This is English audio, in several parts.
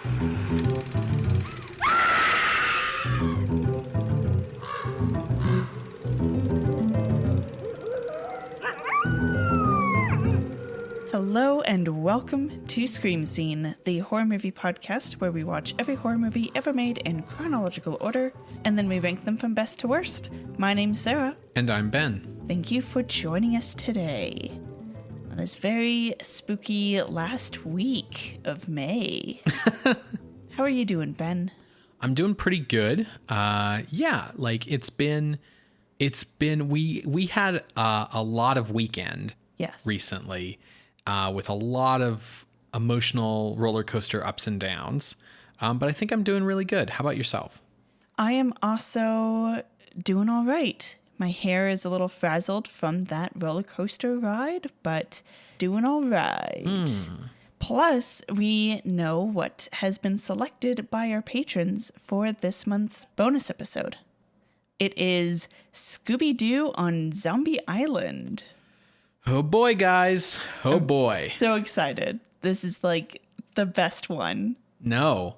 Hello and welcome to Scream Scene, the horror movie podcast where we watch every horror movie ever made in chronological order, and then we rank them from best to worst. My name's Sarah. And I'm Ben. Thank you for joining us today on this very spooky last week of May. How are you doing, Ben? I'm doing pretty good. We had a lot of weekend recently with a lot of emotional roller coaster ups and downs. But I think I'm doing really good. How about yourself? I am also doing all right. My hair is a little frazzled from that roller coaster ride, but doing all right. Plus, we know what has been selected by our patrons for this month's bonus episode. It is Scooby-Doo on Zombie Island. Oh boy, guys. Oh boy. So excited. This is like the best one. No.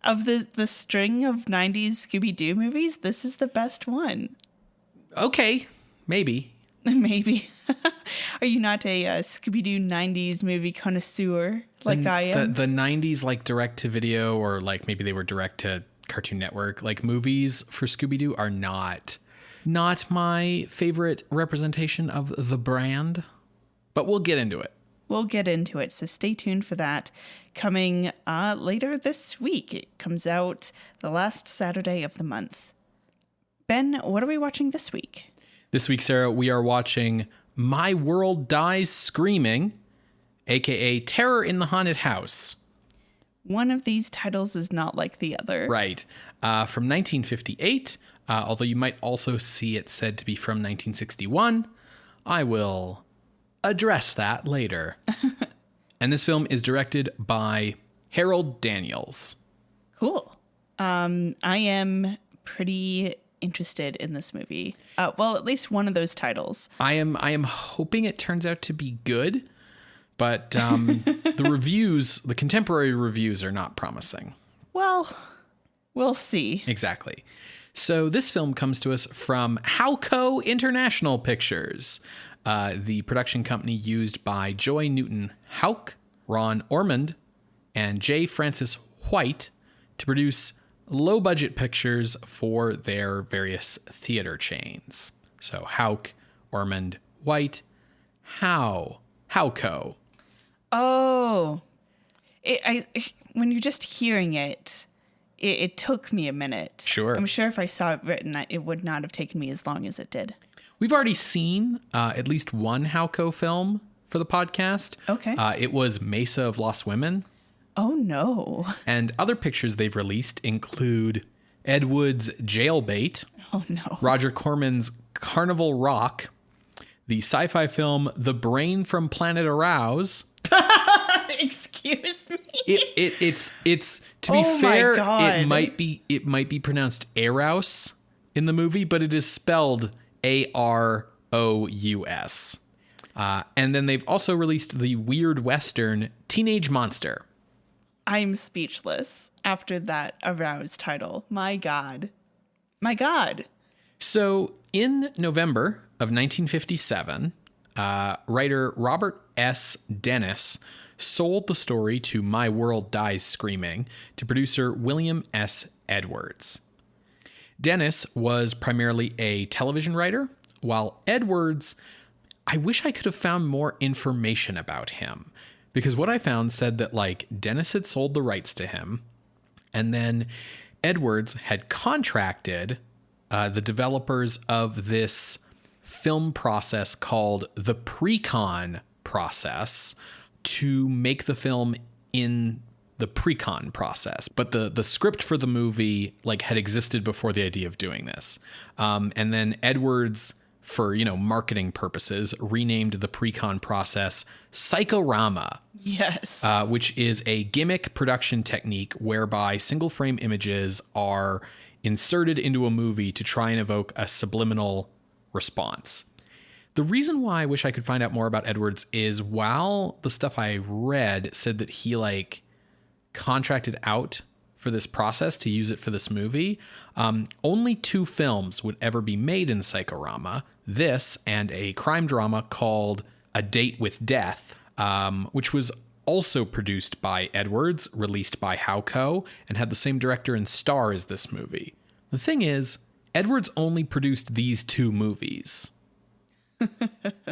Of the string of 90s Scooby-Doo movies, this is the best one. Okay. Maybe. Maybe. Are you not a Scooby-Doo 90s movie connoisseur like I am? The 90s like direct to video, or like maybe they were direct to Cartoon Network, like movies for Scooby-Doo are not my favorite representation of the brand, but we'll get into it. We'll get into it, so stay tuned for that. Coming later this week. It comes out the last Saturday of the month. Ben, what are we watching this week? This week, Sarah, we are watching My World Dies Screaming, aka Terror in the Haunted House. One of these titles is not like the other. Right. From 1958, although you might also see it said to be from 1961. I will address that later. And this film is directed by Harold Daniels. Cool. I am pretty interested in this movie. Well, at least one of those titles. I am hoping it turns out to be good, but the contemporary reviews are not promising. Well, we'll see. Exactly. So this film comes to us from Howco International Pictures, the production company used by Joy Newton Houck, Ron Ormond, and J. Francis White to produce low-budget pictures for their various theater chains. So Houck, Ormond, White, Howco. Oh, when you're just hearing it, it took me a minute. Sure. I'm sure if I saw it written, it would not have taken me as long as it did. We've already seen at least one Howco film for the podcast. Okay. It was Mesa of Lost Women. Oh, no. And other pictures they've released include Ed Wood's Jailbait. Oh, no. Roger Corman's Carnival Rock. The sci-fi film The Brain from Planet Arouse. Excuse me. It's to be fair, it might be pronounced Arouse in the movie, but it is spelled Arous. And then they've also released the weird Western Teenage Monster. I'm speechless after that Arouse title. My God. My God. So in November of 1957, writer Robert S. Dennis sold the story to My World Dies Screaming to producer William S. Edwards. Dennis was primarily a television writer, while Edwards, I wish I could have found more information about him, because what I found said that like Dennis had sold the rights to him, and then Edwards had contracted the developers of this film process called the pre-con process to make the film in the pre-con process. But the script for the movie like had existed before the idea of doing this. And then Edwards, for, marketing purposes, renamed the pre-con process psychorama. Yes. Which is a gimmick production technique whereby single frame images are inserted into a movie to try and evoke a subliminal response. The reason why I wish I could find out more about Edwards is while the stuff I read said that he contracted out for this process to use it for this movie. Only 2 films would ever be made in psychorama, this and a crime drama called A Date with Death, which was also produced by Edwards, released by Howco, and had the same director and star as this movie. The thing is, Edwards only produced these 2 movies.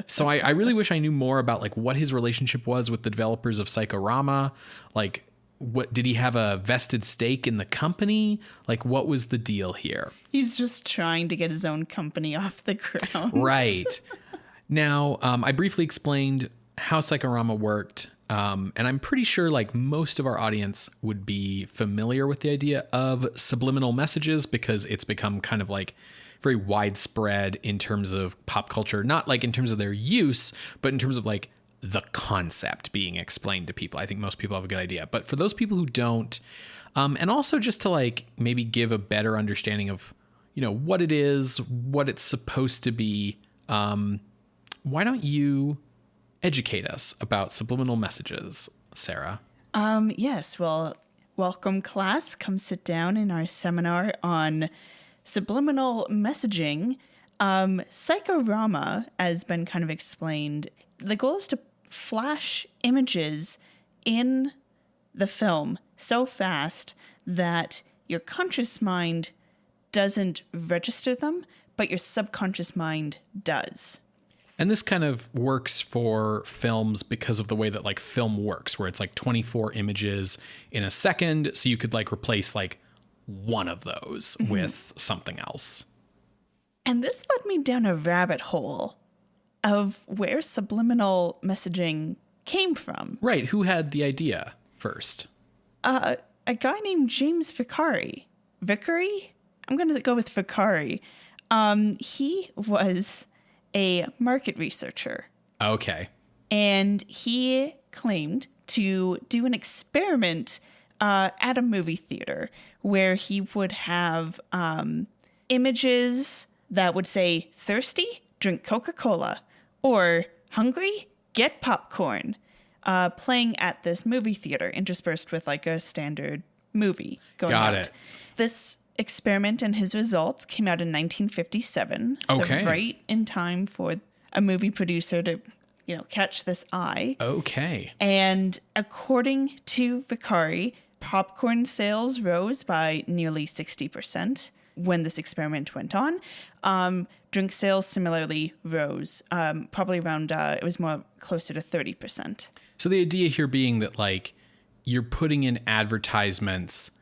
So I really wish I knew more about like what his relationship was with the developers of psychorama. Like, what did he have a vested stake in the company? Like, what was the deal here? He's just trying to get his own company off the ground. Right. Now, I briefly explained how psychorama worked. And I'm pretty sure like most of our audience would be familiar with the idea of subliminal messages because it's become kind of like very widespread in terms of pop culture, not like in terms of their use, but in terms of like the concept being explained to people. I think most people have a good idea, but for those people who don't, and also just to like maybe give a better understanding of, you know, what it is, what it's supposed to be, why don't you educate us about subliminal messages, Sarah? Yes. Well, welcome class. Come sit down in our seminar on subliminal messaging. Psychorama has been kind of explained. The goal is to flash images in the film so fast that your conscious mind doesn't register them, but your subconscious mind does. And this kind of works for films because of the way that like film works, where it's like 24 images in a second. So you could like replace like one of those with something else. And this led me down a rabbit hole of where subliminal messaging came from. Right. Who had the idea first? A guy named James Vicari. Vicari? I'm going to go with Vicari. He was a market researcher. Okay. And he claimed to do an experiment at a movie theater where he would have images that would say, thirsty, drink Coca-Cola, or hungry, get popcorn, playing at this movie theater, interspersed with like a standard movie going Got out. it. This experiment and his results came out in 1957. Okay. So right in time for a movie producer to, you know, catch this eye. Okay. And according to Vicari, popcorn sales rose by nearly 60% when this experiment went on. Drink sales similarly rose, probably around, it was more closer to 30%. So the idea here being that like you're putting in advertisements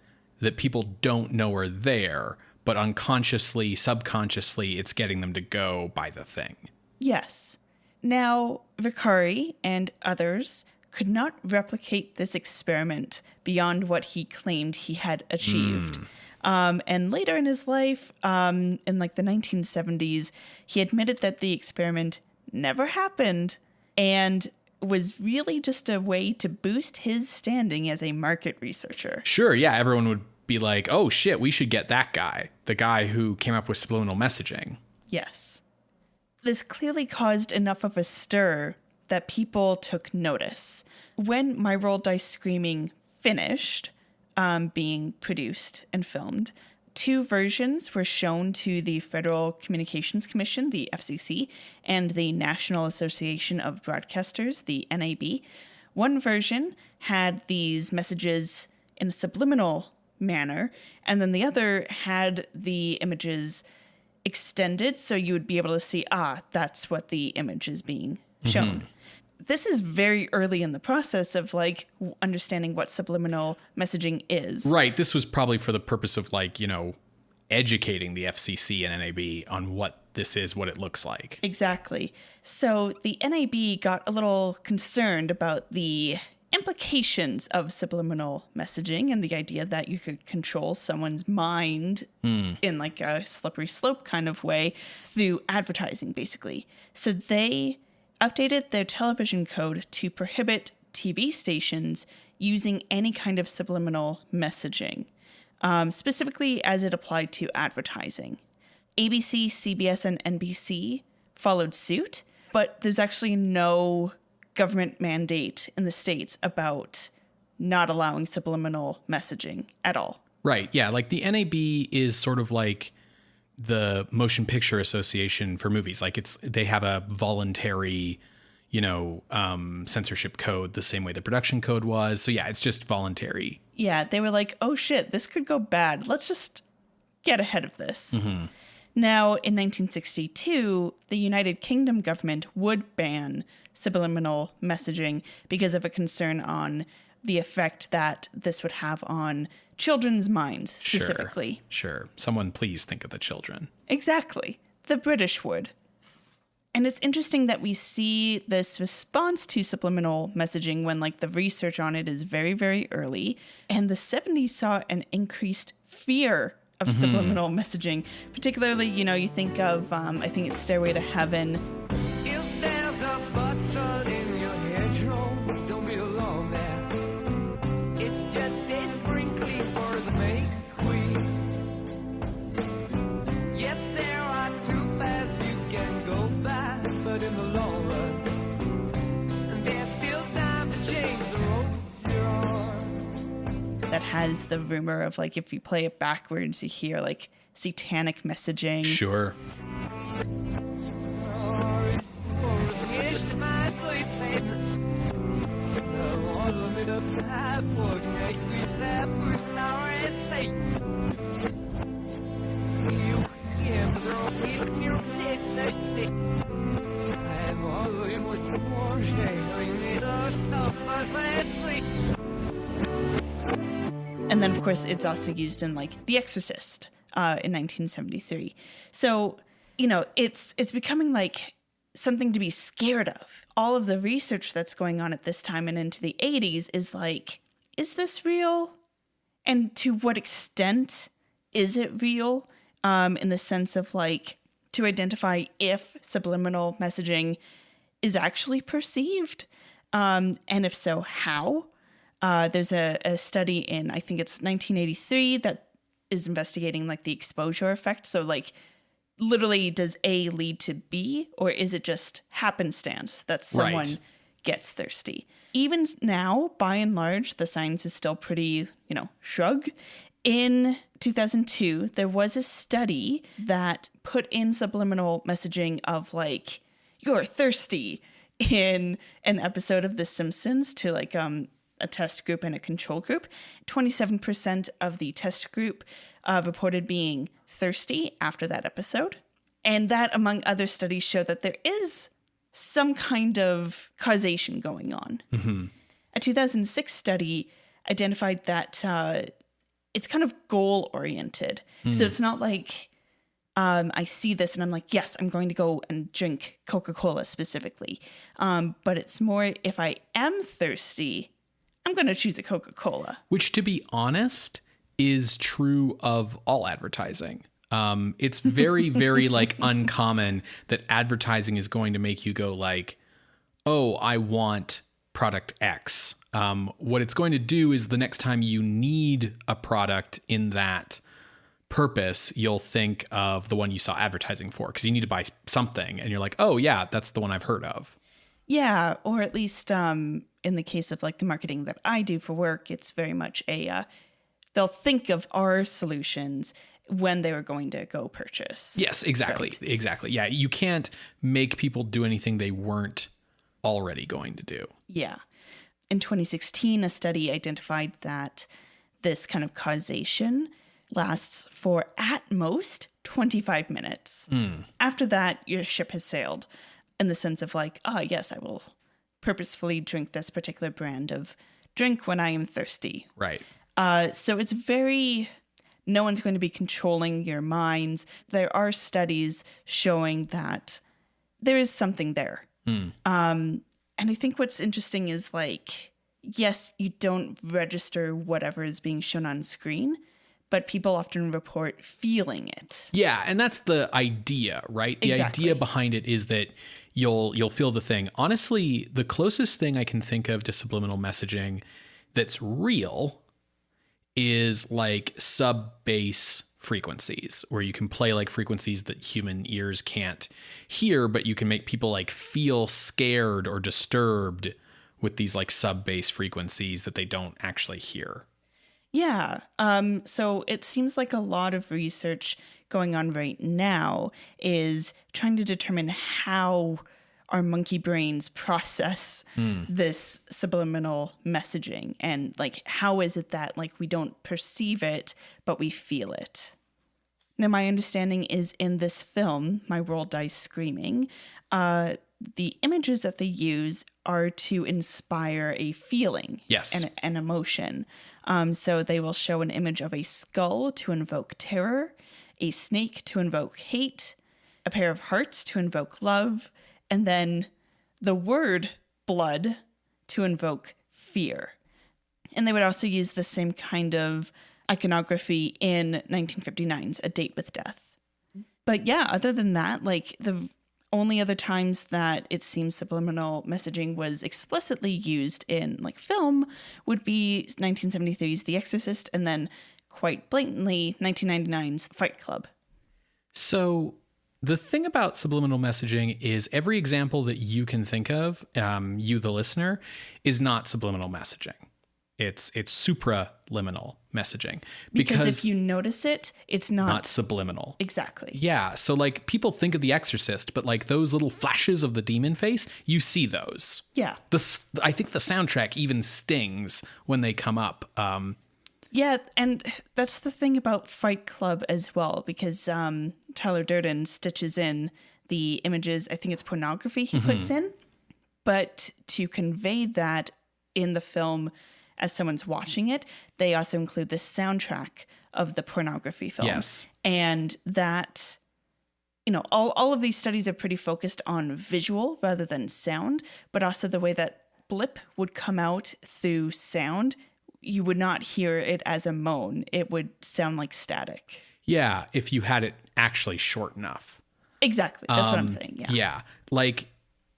that people don't know are there, but unconsciously, subconsciously, it's getting them to go buy the thing. Yes. Now, Vicari and others could not replicate this experiment beyond what he claimed he had achieved. And later in his life, in like the 1970s, he admitted that the experiment never happened and was really just a way to boost his standing as a market researcher. Sure, yeah, everyone would be like, oh shit, we should get that guy, the guy who came up with subliminal messaging. Yes. This clearly caused enough of a stir that people took notice. When My World Dies Screaming finished being produced and filmed, 2 versions were shown to the Federal Communications Commission, the FCC, and the National Association of Broadcasters, the NAB. One version had these messages in a subliminal manner, and then the other had the images extended so you would be able to see, that's what the image is being shown. This is very early in the process of like understanding what subliminal messaging is. Right. This was probably for the purpose of like, you know, educating the FCC and NAB on what this is, what it looks like. Exactly. So the NAB got a little concerned about the implications of subliminal messaging and the idea that you could control someone's mind in like a slippery slope kind of way through advertising, basically. So they updated their television code to prohibit TV stations using any kind of subliminal messaging, specifically as it applied to advertising. ABC, CBS, and NBC followed suit, but there's actually no government mandate in the States about not allowing subliminal messaging at all. Right. Yeah. Like the NAB is sort of like the Motion Picture Association for movies. Like they have a voluntary, censorship code the same way the production code was. So yeah, it's just voluntary. Yeah. They were like, oh shit, this could go bad. Let's just get ahead of this. Mm-hmm. Now, in 1962, the United Kingdom government would ban subliminal messaging because of a concern on the effect that this would have on children's minds specifically. Sure. Someone please think of the children. Exactly. The British would. And it's interesting that we see this response to subliminal messaging when the research on it is very, very early. And the 70s saw an increased fear of subliminal messaging. Particularly, you think of, I think it's Stairway to Heaven. If there's a bustle in your hedgerow, don't be alone there. It's just a sprinkly for the May Queen. Yes, there are two paths you can go by, but in the long run, there's still time to change the road you're on. That has the rumor of if you play it backwards, you hear satanic messaging. Sure. And then, of course, it's also used in The Exorcist in 1973. So, it's becoming something to be scared of. All of the research that's going on at this time and into the 80s is this real? And to what extent is it real? In the sense of to identify if subliminal messaging is actually perceived. And if so, how? There's a study in, I think it's 1983, that is investigating the exposure effect. So literally, does A lead to B, or is it just happenstance that someone gets thirsty? Even now, by and large, the science is still pretty, shrug. In 2002, there was a study that put in subliminal messaging of you're thirsty in an episode of The Simpsons to a test group and a control group. 27% of the test group reported being thirsty after that episode. And that, among other studies, show that there is some kind of causation going on. Mm-hmm. A 2006 study identified that it's kind of goal-oriented. So it's not I see this and I'm yes, I'm going to go and drink Coca-Cola specifically. But it's more, if I am thirsty, I'm going to choose a Coca-Cola. Which, to be honest, is true of all advertising. It's very, very uncommon that advertising is going to make you go oh, I want product X. What it's going to do is the next time you need a product in that purpose, you'll think of the one you saw advertising for because you need to buy something. And you're oh, yeah, that's the one I've heard of. Yeah, or at least in the case of the marketing that I do for work, it's very much they'll think of our solutions when they were going to go purchase. Yes, exactly. Right. Exactly. Yeah, you can't make people do anything they weren't already going to do. Yeah. In 2016, a study identified that this kind of causation lasts for at most 25 minutes. After that, your ship has sailed. In the sense of yes, I will purposefully drink this particular brand of drink when I am thirsty. Right. So it's no one's going to be controlling your minds. There are studies showing that there is something there. And I think what's interesting is yes, you don't register whatever is being shown on screen, but people often report feeling it. Yeah, and that's the idea, right? The idea behind it is that you'll feel the thing. Honestly, the closest thing I can think of to subliminal messaging that's real is sub-bass frequencies, where you can play frequencies that human ears can't hear, but you can make people feel scared or disturbed with these like sub-bass frequencies that they don't actually hear. Yeah. So it seems like a lot of research going on right now is trying to determine how our monkey brains process this subliminal messaging, and like how is it that like we don't perceive it but we feel it. Now, my understanding is in this film, My World Dies Screaming, the images that they use are to inspire a feeling, Yes, and an emotion. So they will show an image of a skull to invoke terror, a snake to invoke hate, a pair of hearts to invoke love, and then the word blood to invoke fear. And they would also use the same kind of iconography in 1959's A Date with Death. But yeah, other than that, like the only other times that it seems subliminal messaging was explicitly used in like film would be 1973's The Exorcist, and then quite blatantly 1999's Fight Club. So the thing about subliminal messaging is every example that you can think of, you the listener, is not subliminal messaging. It's supraliminal messaging. Because if you notice it, it's not subliminal. Exactly. Yeah. So like people think of The Exorcist, but like those little flashes of the demon face, you see those. Yeah. I think the soundtrack even stings when they come up. Yeah, and that's the thing about Fight Club as well, because Tyler Durden stitches in the images, I think it's pornography he puts in, but to convey that in the film as someone's watching it, they also include the soundtrack of the pornography film. Yes. And that, you know, all of these studies are pretty focused on visual rather than sound, but also the way that blip would come out through sound. You would not hear it as a moan. It would sound like static. Yeah, if you had it actually short enough. Exactly. That's what I'm saying. Yeah. Yeah. Like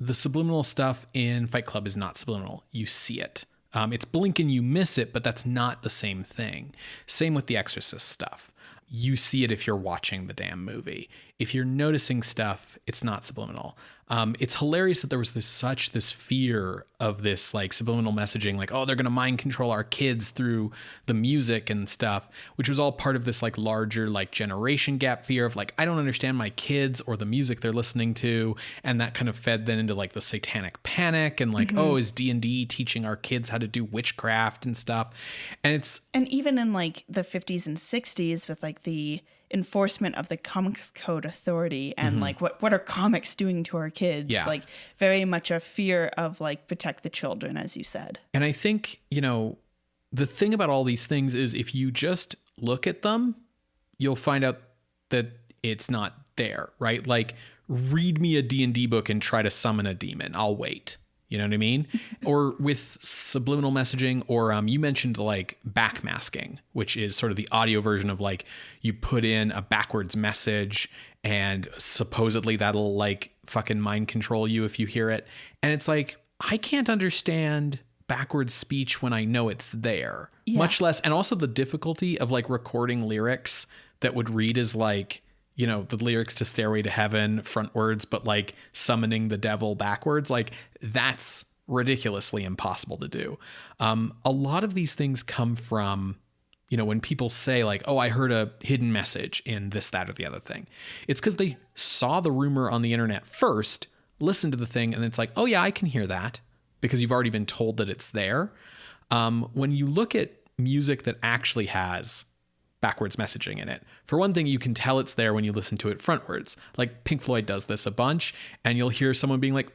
the subliminal stuff in Fight Club is not subliminal. You see it. It's blink and you miss it, but that's not the same thing. Same with the Exorcist stuff. You see it if you're watching the damn movie. If you're noticing stuff, it's not subliminal. It's hilarious that there was this fear of this like subliminal messaging, like, oh, they're going to mind control our kids through the music and stuff, which was all part of this like larger like generation gap fear of like, I don't understand my kids or the music they're listening to. And that kind of fed then into like the Satanic Panic and like, oh, is D&D teaching our kids how to do witchcraft and stuff? And even in like the 50s and 60s with like the enforcement of the Comics Code Authority and like what are comics doing to our kids? Yeah. Like very much a fear of like protect the children, as you said. And I think, you know, the thing about all these things is if you just look at them, you'll find out that it's not there, right? Like read me a D&D book and try to summon a demon. I'll wait. You know what I mean? Or with subliminal messaging, or you mentioned like backmasking, which is sort of the audio version of like you put in a backwards message and supposedly that'll like fucking mind control you if you hear it. And it's like, I can't understand backwards speech when I know it's there, much less. And also the difficulty of like recording lyrics that would read as like, you know, the lyrics to Stairway to Heaven frontwards, but like summoning the devil backwards, like that's ridiculously impossible to do. A lot of these things come from, you know, when people say like, oh, I heard a hidden message in this, that, or the other thing. It's because they saw the rumor on the internet first, listened to the thing, and it's like, oh yeah, I can hear that because you've already been told that it's there. When you look at music that actually has backwards messaging in it, for one thing, you can tell it's there when you listen to it frontwards. Like Pink Floyd does this a bunch, and you'll hear someone being like,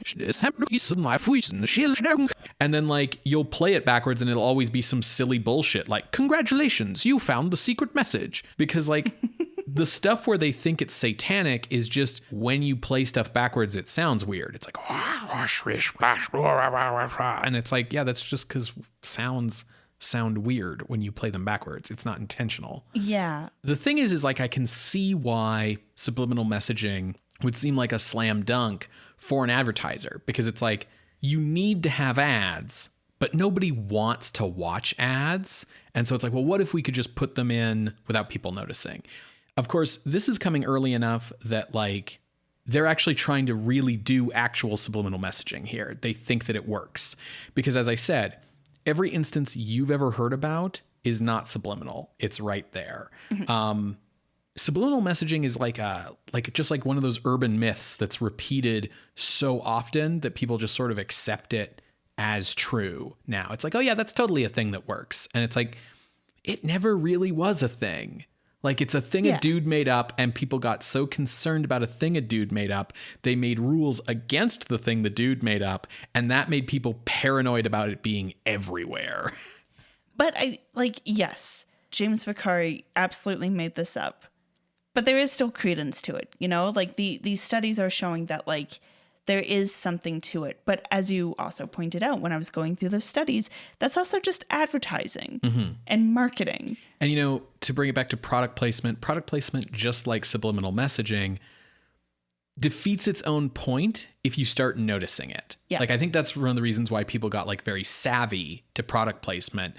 and then like you'll play it backwards and it'll always be some silly bullshit like, congratulations, you found the secret message. Because like the stuff where they think it's satanic is just when you play stuff backwards, it sounds weird. It's like, and it's like, yeah, that's just because sound weird when you play them backwards. It's not intentional. Yeah. The thing is like I can see why subliminal messaging would seem like a slam dunk for an advertiser, because it's like you need to have ads, but nobody wants to watch ads. And so it's like, well, what if we could just put them in without people noticing? Of course, this is coming early enough that like they're actually trying to really do actual subliminal messaging here. They think that it works. Because as I said, every instance you've ever heard about is not subliminal. It's right there. Subliminal messaging is just like one of those urban myths that's repeated so often that people just sort of accept it as true now. It's like, oh yeah, that's totally a thing that works. And it's like, it never really was a thing. Like, it's a thing a dude made up, and people got so concerned about a thing a dude made up, they made rules against the thing the dude made up, and that made people paranoid about it being everywhere. But yes, James Vicari absolutely made this up. But there is still credence to it, you know? Like, these studies are showing that, like, there is something to it. But as you also pointed out when I was going through those studies, that's also just advertising and marketing. And, you know, to bring it back to product placement, just like subliminal messaging, defeats its own point if you start noticing it. Yeah. Like, I think that's one of the reasons why people got like very savvy to product placement.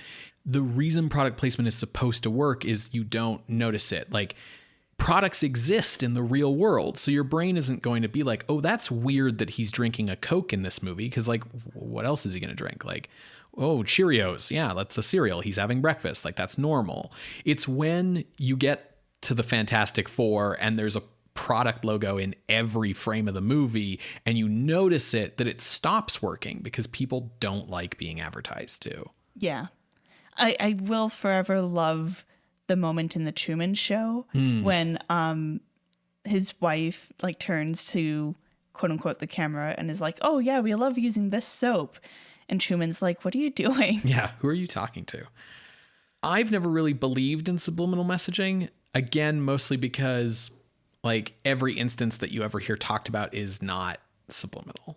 The reason product placement is supposed to work is you don't notice it. Like, products exist in the real world. So your brain isn't going to be like, oh, that's weird that he's drinking a Coke in this movie. Cause like, what else is he going to drink? Like, oh, Cheerios. Yeah, that's a cereal. He's having breakfast. Like, that's normal. It's when you get to the Fantastic Four and there's a product logo in every frame of the movie and you notice it, that it stops working because people don't like being advertised to. Yeah. I will forever love the moment in the Truman Show when his wife like turns to quote unquote the camera and is like, oh yeah, we love using this soap. And Truman's like, what are you doing? Yeah. Who are you talking to? I've never really believed in subliminal messaging. Again, mostly because like every instance that you ever hear talked about is not subliminal.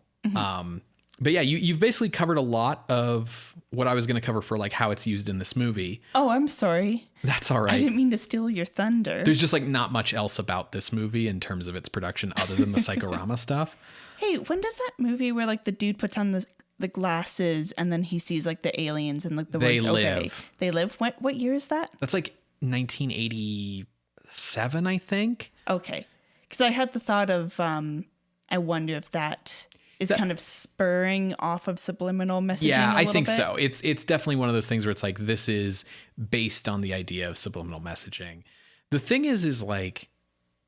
But yeah, you've basically covered a lot of what I was going to cover for like how it's used in this movie. Oh, I'm sorry. That's all right. I didn't mean to steal your thunder. There's just like not much else about this movie in terms of its production other than the psychorama stuff. Hey, when does that movie where like the dude puts on the glasses and then he sees like the aliens and like the words obey? They live. What year is that? That's like 1987, I think. Okay. Because I had the thought of, I wonder if that is kind of spurring off of subliminal messaging. Yeah, I think bit. so. It's definitely one of those things where it's like, this is based on the idea of subliminal messaging. The thing is like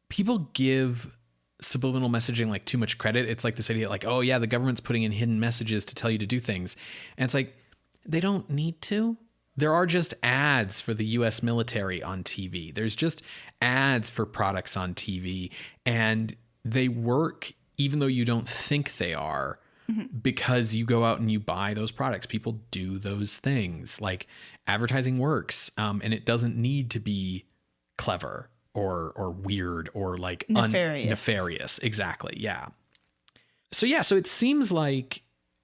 people give subliminal messaging like too much credit. It's like this idea like, oh yeah, the government's putting in hidden messages to tell you to do things. And it's like, they don't need to. There are just ads for the US military on TV. There's just ads for products on TV, and they work even though you don't think they are, because you go out and you buy those products. People do those things. Like, advertising works, and it doesn't need to be clever or weird or like nefarious. Exactly. Yeah. So it seems like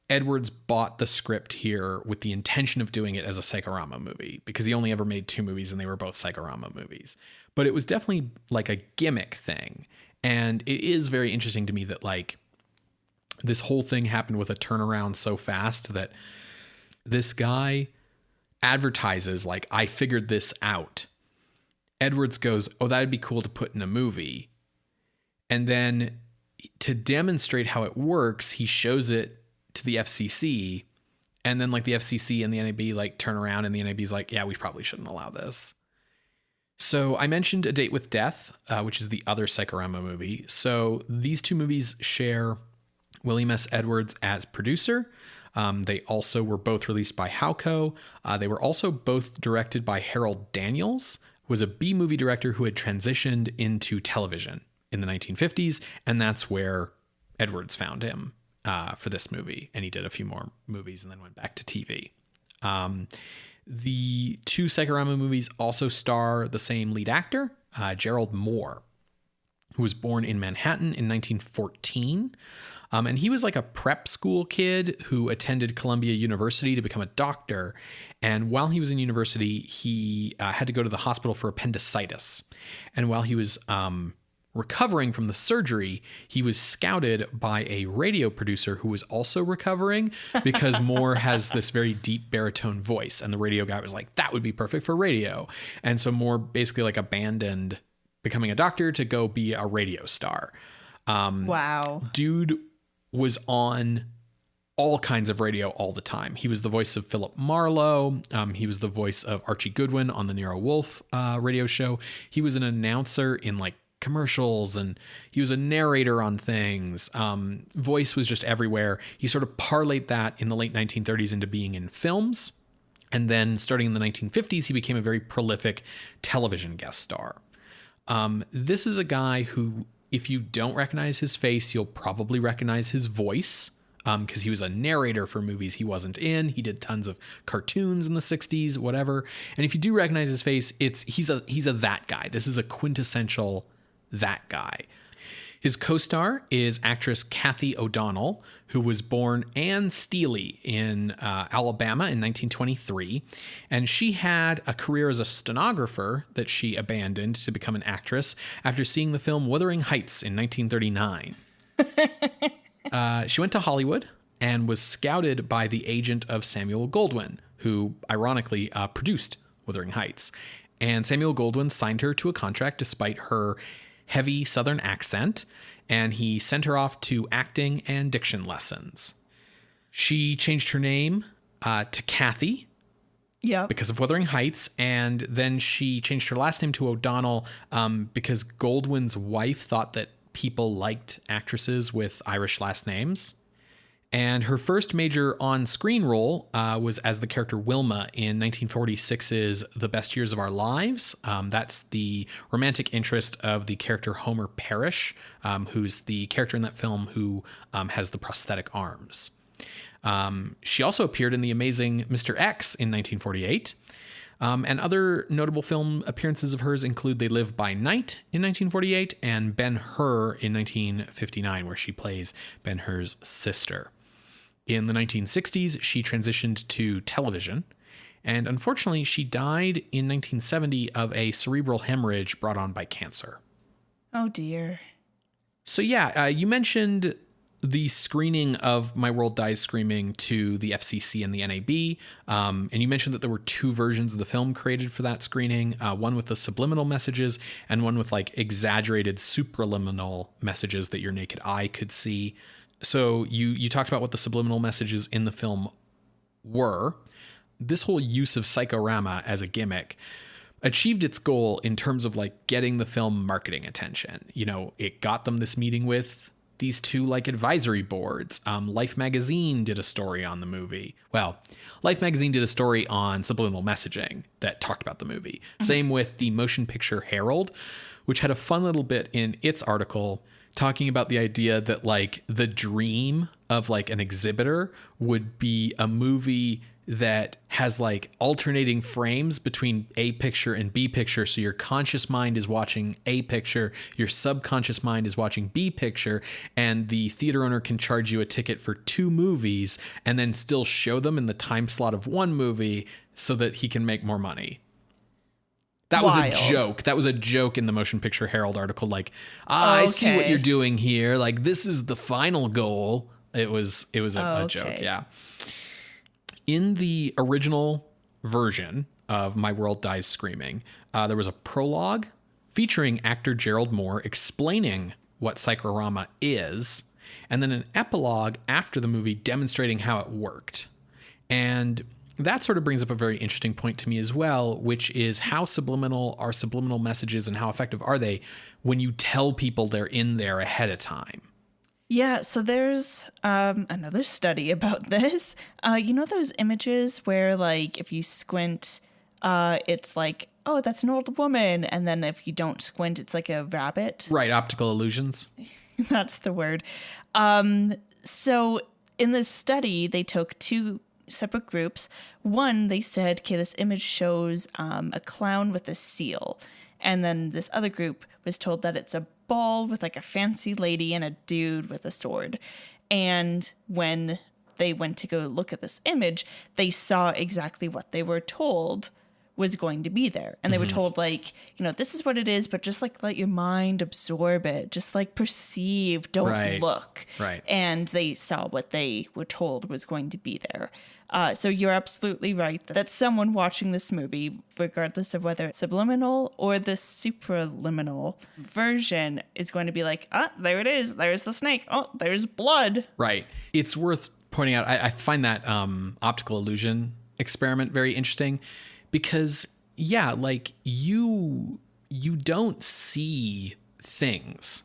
Edwards bought the script here with the intention of doing it as a psychorama movie, because he only ever made 2 movies and they were both psychorama movies. But it was definitely like a gimmick thing. And it is very interesting to me that like this whole thing happened with a turnaround so fast that this guy advertises like, I figured this out. Edwards goes, oh, that'd be cool to put in a movie. And then to demonstrate how it works, he shows it to the FCC, and then like the FCC and the NAB like turn around and the NAB's like, yeah, we probably shouldn't allow this. So I mentioned A Date with Death, which is the other psychorama movie. So these 2 movies share William S. Edwards as producer. They also were both released by Howco. They were also both directed by Harold Daniels, who was a B-movie director who had transitioned into television in the 1950s. And that's where Edwards found him for this movie. And he did a few more movies and then went back to TV. The 2 psychorama movies also star the same lead actor, Gerald Mohr, who was born in Manhattan in 1914. And he was like a prep school kid who attended Columbia University to become a doctor. And while he was in university, he had to go to the hospital for appendicitis. And while he was recovering from the surgery, he was scouted by a radio producer who was also recovering, because Moore has this very deep baritone voice. And the radio guy was like, that would be perfect for radio. And so Moore basically like abandoned becoming a doctor to go be a radio star. Wow. Dude was on all kinds of radio all the time. He was the voice of Philip Marlowe. He was the voice of Archie Goodwin on the Nero Wolfe radio show. He was an announcer in like commercials, and he was a narrator on things. Voice was just everywhere. He sort of parlayed that in the late 1930s into being in films. And then starting in the 1950s, he became a very prolific television guest star. This is a guy who, if you don't recognize his face, you'll probably recognize his voice, because he was a narrator for movies he wasn't in. He did tons of cartoons in the 60s, whatever. And if you do recognize his face, he's a that guy. This is a quintessential that guy. His co-star is actress Cathy O'Donnell, who was born Anne Steely in Alabama in 1923. And she had a career as a stenographer that she abandoned to become an actress after seeing the film Wuthering Heights in 1939. She went to Hollywood and was scouted by the agent of Samuel Goldwyn, who ironically produced Wuthering Heights. And Samuel Goldwyn signed her to a contract despite her heavy Southern accent, and he sent her off to acting and diction lessons. She changed her name to Cathy because of Wuthering Heights, and then she changed her last name to O'Donnell because Goldwyn's wife thought that people liked actresses with Irish last names. And her first major on-screen role was as the character Wilma in 1946's The Best Years of Our Lives. That's the romantic interest of the character Homer Parrish, who's the character in that film who has the prosthetic arms. She also appeared in The Amazing Mr. X in 1948. And other notable film appearances of hers include They Live by Night in 1948 and Ben-Hur in 1959, where she plays Ben-Hur's sister. In the 1960s, she transitioned to television, and unfortunately, she died in 1970 of a cerebral hemorrhage brought on by cancer. Oh, dear. So yeah, you mentioned the screening of My World Dies Screaming to the FCC and the NAB, and you mentioned that there were two versions of the film created for that screening, one with the subliminal messages and one with like exaggerated supraliminal messages that your naked eye could see. So you talked about what the subliminal messages in the film were. This whole use of psychorama as a gimmick achieved its goal in terms of like getting the film marketing attention. You know, it got them this meeting with these two like advisory boards. Life magazine did a story on the movie. Well, Life magazine did a story on subliminal messaging that talked about the movie. Mm-hmm. Same with the Motion Picture Herald, which had a fun little bit in its article talking about the idea that like the dream of like an exhibitor would be a movie that has like alternating frames between A picture and B picture. So your conscious mind is watching A picture, your subconscious mind is watching B picture, and the theater owner can charge you a ticket for two movies and then still show them in the time slot of one movie so that he can make more money. That was a joke. That was a joke in the Motion Picture Herald article. Like, I see what you're doing here. Like, this is the final goal. It was a joke. Yeah. In the original version of My World Dies Screaming, there was a prologue featuring actor Gerald Mohr explaining what psychorama is, and then an epilogue after the movie demonstrating how it worked. And that sort of brings up a very interesting point to me as well, which is how subliminal are subliminal messages and how effective are they when you tell people they're in there ahead of time? Yeah, so there's another study about this. You know those images where, like, if you squint, it's like, oh, that's an old woman. And then if you don't squint, it's like a rabbit. Right, optical illusions. That's the word. So in this study, they took two separate groups. One, they said, okay, this image shows a clown with a seal. And then this other group was told that it's a ball with like a fancy lady and a dude with a sword. And when they went to go look at this image, they saw exactly what they were told, was going to be there. And they were told, like, you know, this is what it is, but just like let your mind absorb it. Just like perceive, don't look. Right. And they saw what they were told was going to be there. So you're absolutely right that someone watching this movie, regardless of whether it's subliminal or the supraliminal version, is going to be like, there it is. There's the snake. Oh, there's blood. Right. It's worth pointing out, I find that optical illusion experiment very interesting because, yeah, like you don't see things.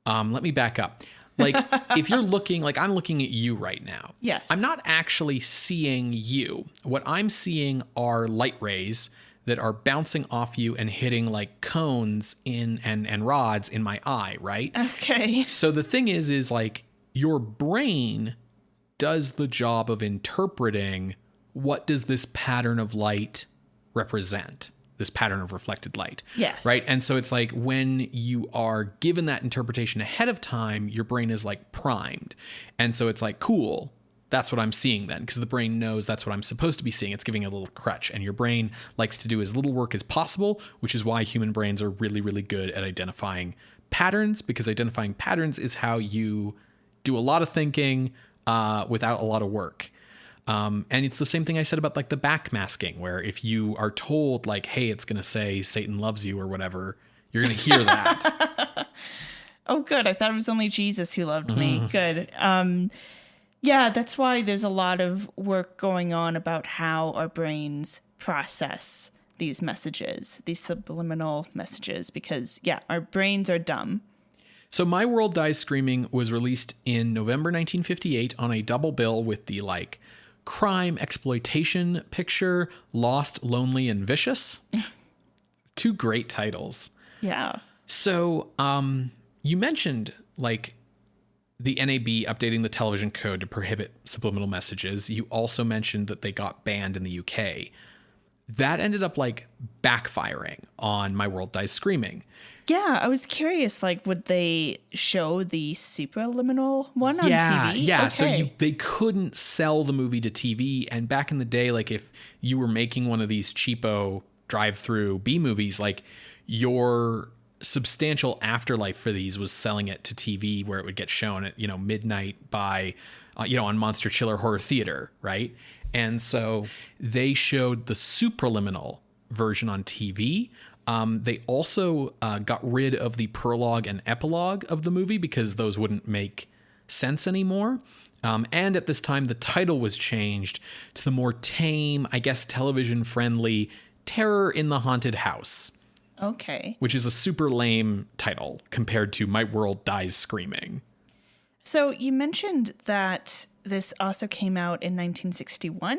Let me back up. Like, if you're looking, like I'm looking at you right now. Yes. I'm not actually seeing you. What I'm seeing are light rays that are bouncing off you and hitting like cones and rods in my eye, right? Okay. So the thing is like your brain does the job of interpreting what does this pattern of light represent, this pattern of reflected light. Yes. Right. And so it's like when you are given that interpretation ahead of time, your brain is like primed. And so it's like, cool, that's what I'm seeing then, because the brain knows that's what I'm supposed to be seeing. It's giving a little crutch, and your brain likes to do as little work as possible, which is why human brains are really, really good at identifying patterns, because identifying patterns is how you do a lot of thinking without a lot of work. And it's the same thing I said about like the backmasking, where if you are told like, hey, it's going to say Satan loves you or whatever, you're going to hear that. Oh, good. I thought it was only Jesus who loved me. Good. Yeah, that's why there's a lot of work going on about how our brains process these messages, these subliminal messages, because, yeah, our brains are dumb. So My World Dies Screaming was released in November 1958 on a double bill with the like crime exploitation picture Lost, Lonely, and Vicious. Two great titles. Yeah. So you mentioned like the NAB updating the television code to prohibit subliminal messages. You also mentioned that they got banned in the UK. That ended up like backfiring on My World Dies Screaming. Yeah, I was curious, like, would they show the supraliminal one on TV? Yeah, okay. so they couldn't sell the movie to TV. And back in the day, like if you were making one of these cheapo drive-through B movies, like your substantial afterlife for these was selling it to TV where it would get shown at, midnight by, on Monster Chiller Horror Theater, right? And so they showed the supraliminal version on TV. They also got rid of the prologue and epilogue of the movie because those wouldn't make sense anymore. And at this time, the title was changed to the more tame, I guess, television-friendly Terror in the Haunted House. Okay. Which is a super lame title compared to My World Dies Screaming. So you mentioned that this also came out in 1961?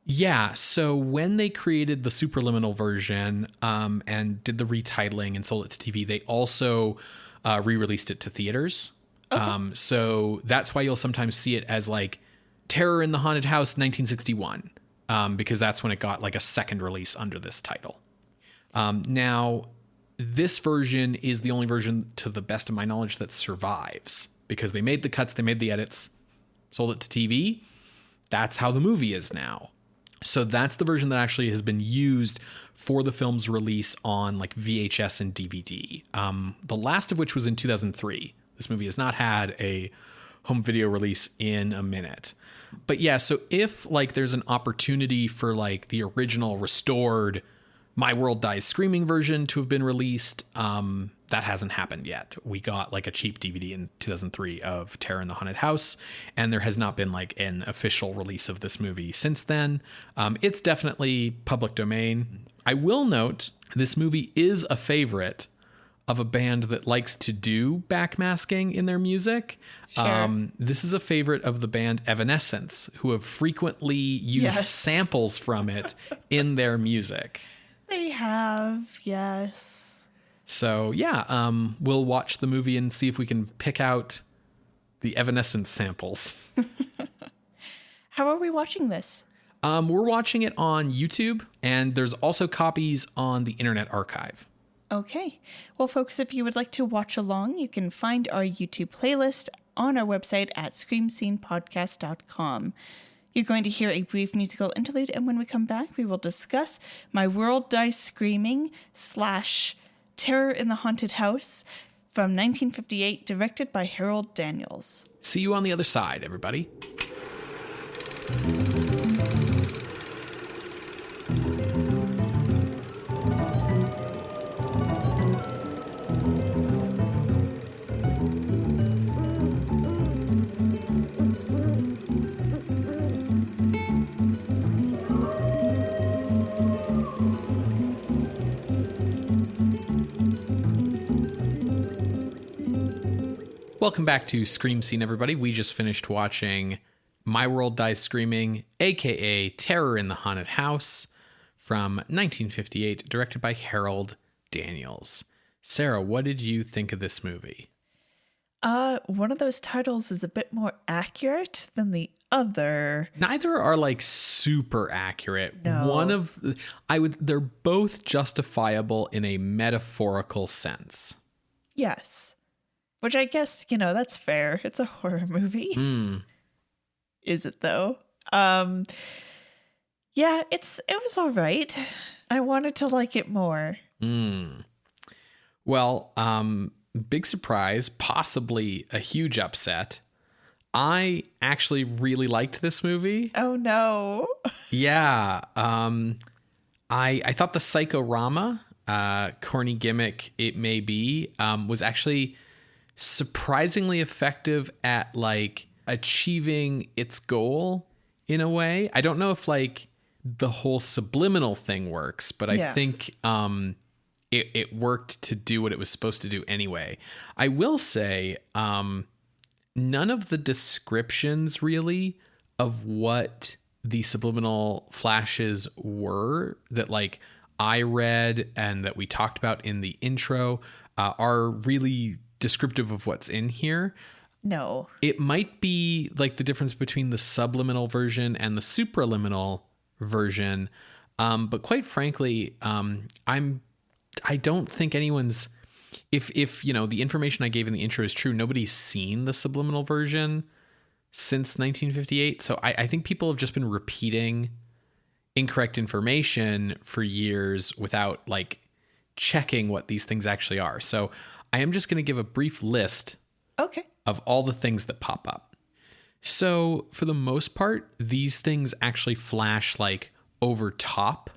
Yeah, so when they created the supraliminal version and did the retitling and sold it to TV, they also re-released it to theaters. Okay. So that's why you'll sometimes see it as like Terror in the Haunted House 1961, because that's when it got like a second release under this title. Now, this version is the only version, to the best of my knowledge, that survives, because they made the cuts, they made the edits, sold it to TV. That's how the movie is now. So that's the version that actually has been used for the film's release on like VHS and DVD. The last of which was in 2003. This movie has not had a home video release in a minute. But yeah, so if like there's an opportunity for like the original restored My World Dies Screaming version to have been released, that hasn't happened yet. We got like a cheap DVD in 2003 of Terror in the Haunted House, and there has not been like an official release of this movie since then. It's definitely public domain. I will note this movie is a favorite of a band that likes to do backmasking in their music. Sure. This is a favorite of the band Evanescence, who have frequently used samples from it in their music. They have, yes. So yeah, we'll watch the movie and see if we can pick out the Evanescence samples. How are we watching this? We're watching it on YouTube, and there's also copies on the Internet Archive. Okay. Well, folks, if you would like to watch along, you can find our YouTube playlist on our website at screamscenepodcast.com. You're going to hear a brief musical interlude, and when we come back, we will discuss My World Dies Screaming / Terror in the Haunted House from 1958, directed by Gerald Daniels. See you on the other side, everybody. Welcome back to Scream Scene, everybody. We just finished watching My World Dies Screaming, a.k.a. Terror in the Haunted House, from 1958, directed by Gerald Daniels. Sarah, what did you think of this movie? One of those titles is a bit more accurate than the other. Neither are like super accurate. No. They're both justifiable in a metaphorical sense. Yes. Which I guess, that's fair. It's a horror movie. Is it though? Yeah, it was all right. I wanted to like it more. Well, big surprise, possibly a huge upset. I actually really liked this movie. Oh no. Yeah. I thought the psychorama, corny gimmick it may be, was actually surprisingly effective at like achieving its goal in a way. I don't know if like the whole subliminal thing works, but I think it worked to do what it was supposed to do anyway. I will say none of the descriptions really of what the subliminal flashes were that like I read and that we talked about in the intro are really descriptive of what's in here. No. It might be like the difference between the subliminal version and the supraliminal version. But quite frankly, I don't think anyone's, if the information I gave in the intro is true, nobody's seen the subliminal version since 1958. So I think people have just been repeating incorrect information for years without like checking what these things actually are. So I am just going to give a brief list of all the things that pop up. So for the most part, these things actually flash like over top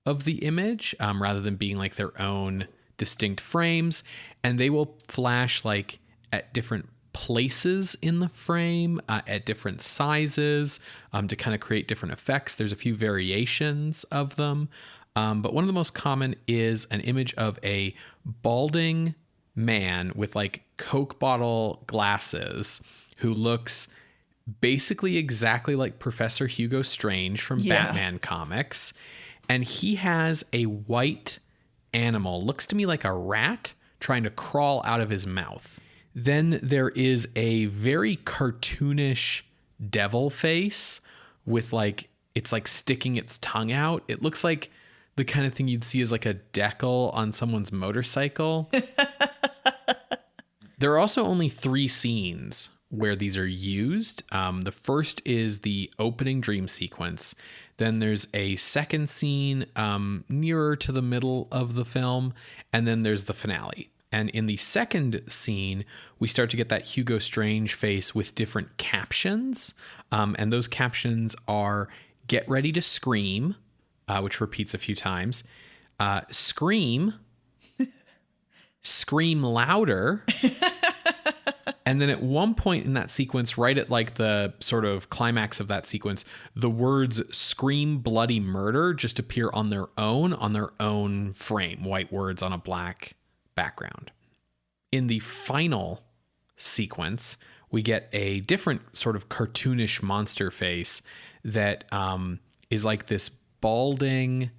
of the image rather than being like their own distinct frames. And they will flash like at different places in the frame, at different sizes to kind of create different effects. There's a few variations of them. But one of the most common is an image of a balding man with like Coke bottle glasses who looks basically exactly like Professor Hugo Strange from Batman comics. And he has a white animal, looks to me like a rat, trying to crawl out of his mouth. Then there is a very cartoonish devil face with like, it's like sticking its tongue out. It looks like the kind of thing you'd see as like a decal on someone's motorcycle. There are also only 3 scenes where these are used. The first is the opening dream sequence. Then there's a second scene nearer to the middle of the film. And then there's the finale. And in the second scene, we start to get that Hugo Strange face with different captions. And those captions are "Get ready to scream," which repeats a few times. "Scream." "Scream louder." And then at one point in that sequence, right at like the sort of climax of that sequence, the words "scream bloody murder" just appear on their own frame, white words on a black background. In the final sequence, we get a different sort of cartoonish monster face that is like this balding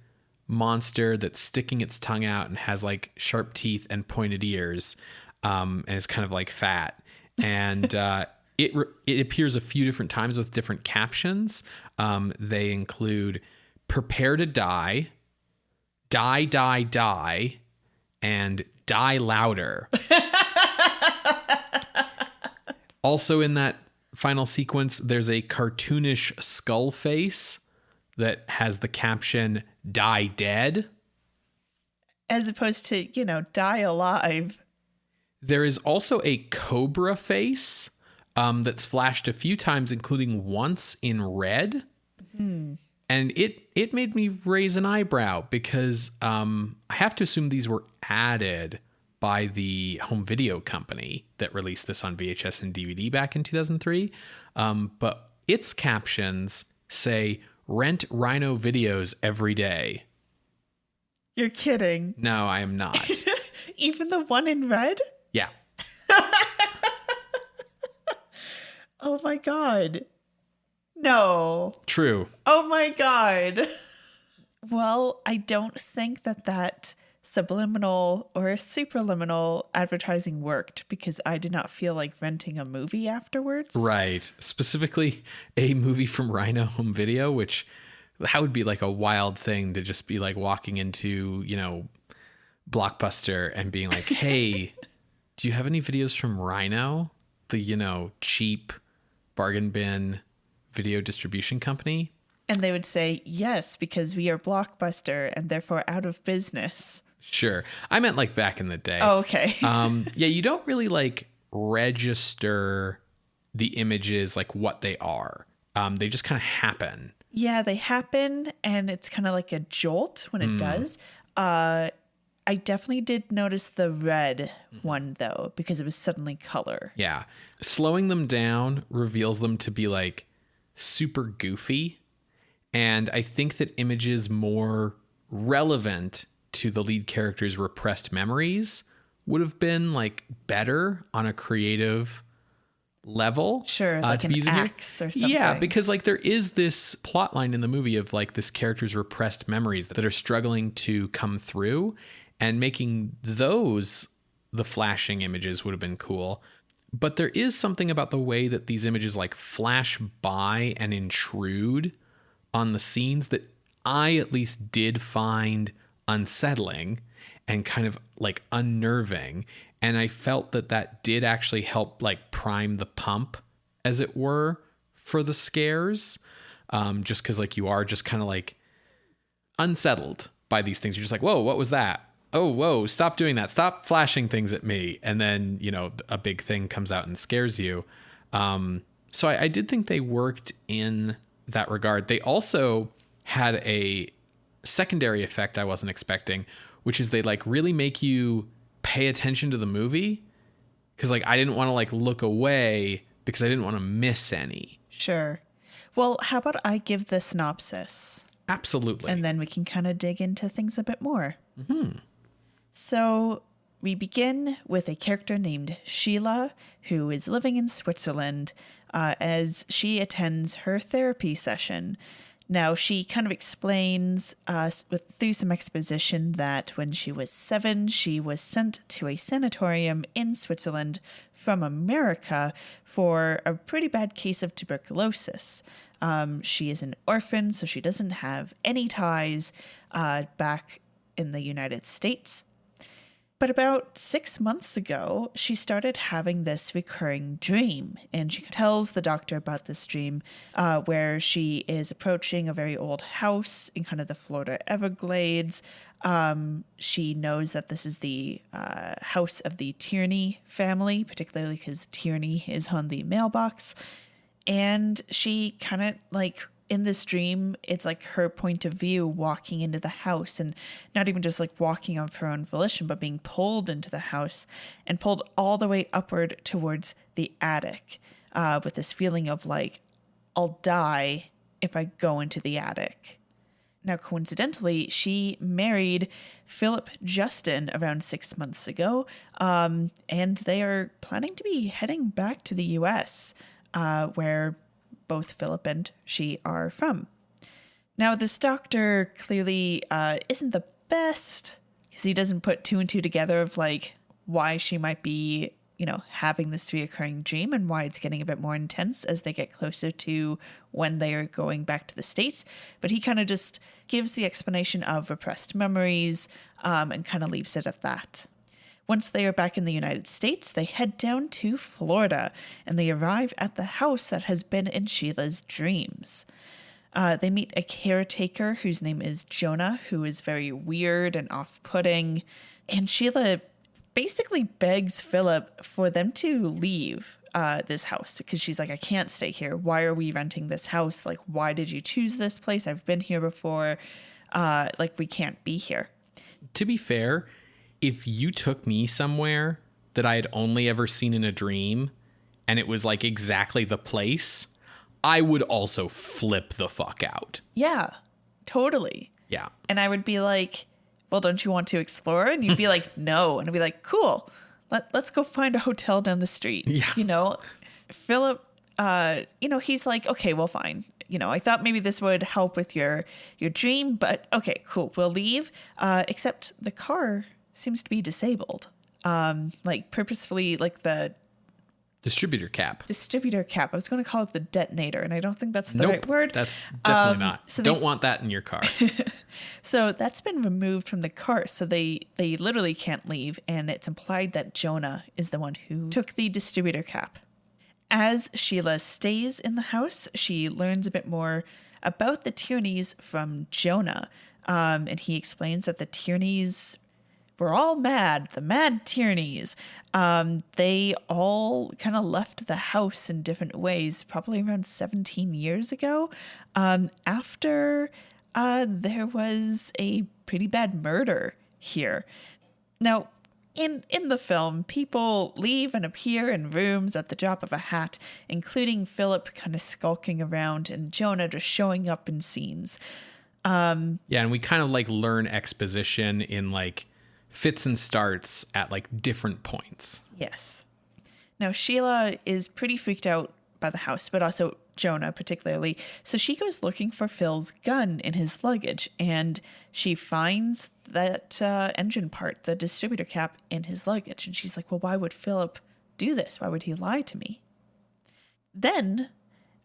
monster that's sticking its tongue out and has like sharp teeth and pointed ears, and is kind of like fat. And it appears a few different times with different captions. They include "prepare to die," "die, die, die," and "die louder." Also in that final sequence, there's a cartoonish skull face that has the caption, "Die dead." As opposed to, die alive. There is also a cobra face that's flashed a few times, including once in red. And it made me raise an eyebrow because I have to assume these were added by the home video company that released this on VHS and DVD back in 2003. But its captions say, "Rent Rhino videos every day." You're kidding. No, I am not. Even the one in red? Yeah. Oh my God. No. True. Oh my God. Well, I don't think that subliminal or superliminal advertising worked because I did not feel like renting a movie afterwards. Right. Specifically, a movie from Rhino Home Video, which that would be like a wild thing to just be like walking into, Blockbuster and being like, "Hey, do you have any videos from Rhino? The, cheap bargain bin video distribution company?" And they would say, "Yes, because we are Blockbuster and therefore out of business." Sure. I meant like back in the day. Oh, okay. Yeah, you don't really like register the images like what they are. They just kind of happen. Yeah, they happen, and it's kind of like a jolt when it does. I definitely did notice the red one, though, because it was suddenly color. Yeah. Slowing them down reveals them to be like super goofy. And I think that images more relevant to the lead character's repressed memories would have been like better on a creative level. Sure, like to an be used in here. axe or something. Yeah, because like there is this plot line in the movie of like this character's repressed memories that are struggling to come through, and making those the flashing images would have been cool. But there is something about the way that these images like flash by and intrude on the scenes that I at least did find unsettling and kind of like unnerving. And I felt that did actually help like prime the pump, as it were, for the scares. Just because like you are just kind of like unsettled by these things. You're just like, "Whoa, what was that? Oh, whoa, stop doing that. Stop flashing things at me." And then, a big thing comes out and scares you. So I did think they worked in that regard. They also had a secondary effect I wasn't expecting, which is they like really make you pay attention to the movie. Cause like I didn't want to like look away because I didn't want to miss any. Sure. Well, how about I give the synopsis? Absolutely. And then we can kind of dig into things a bit more. Mm-hmm. So we begin with a character named Sheila, who is living in Switzerland as she attends her therapy session. Now, she kind of explains through some exposition that when she was 7, she was sent to a sanatorium in Switzerland from America for a pretty bad case of tuberculosis. She is an orphan, so she doesn't have any ties back in the United States. But about 6 months ago, she started having this recurring dream, and she tells the doctor about this dream where she is approaching a very old house in kind of the Florida Everglades. She knows that this is the house of the Tierney family, particularly because Tierney is on the mailbox. And she kind of like, in this dream, it's like her point of view walking into the house, and not even just like walking of her own volition, but being pulled into the house and pulled all the way upward towards the attic with this feeling of like, I'll die if I go into the attic. Now, coincidentally, she married Philip Justin around 6 months ago, and they are planning to be heading back to the U.S., where both Philip and she are from. Now, this doctor clearly isn't the best, because he doesn't put 2 and 2 together of like why she might be, having this reoccurring dream and why it's getting a bit more intense as they get closer to when they are going back to the States. But he kind of just gives the explanation of repressed memories and kind of leaves it at that. Once they are back in the United States, they head down to Florida, and they arrive at the house that has been in Sheila's dreams. They meet a caretaker whose name is Jonah, who is very weird and off-putting, and Sheila basically begs Philip for them to leave this house, because she's like, I can't stay here. Why are we renting this house? Like, why did you choose this place? I've been here before. We can't be here. To be fair, if you took me somewhere that I had only ever seen in a dream and it was like exactly the place, I would also flip the fuck out. Yeah, totally. Yeah. And I would be like, well, don't you want to explore? And you'd be like, no. And I'd be like, cool. Let's go find a hotel down the street. Yeah. Philip, he's like, okay, well, fine. I thought maybe this would help with your dream, but okay, cool. We'll leave. Except the car seems to be disabled. Purposefully, like the distributor cap. I was going to call it the detonator, and I don't think that's the right word. That's definitely not. So don't want that in your car. So that's been removed from the car, so they literally can't leave, and it's implied that Jonah is the one who took the distributor cap. As Sheila stays in the house, she learns a bit more about the Tierneys from Jonah, and he explains that the Tierneys were all mad, the mad Tierneys. They all kind of left the house in different ways, probably around 17 years ago, after there was a pretty bad murder here. Now, in the film, people leave and appear in rooms at the drop of a hat, including Philip kind of skulking around and Jonah just showing up in scenes. Yeah, and we kind of learn exposition in fits and starts at different points. Yes. Now, Sheila is pretty freaked out by the house, but also Jonah particularly. So she goes looking for Phil's gun in his luggage, and she finds that engine part, the distributor cap, in his luggage. And she's like, well, why would Philip do this? Why would he lie to me? Then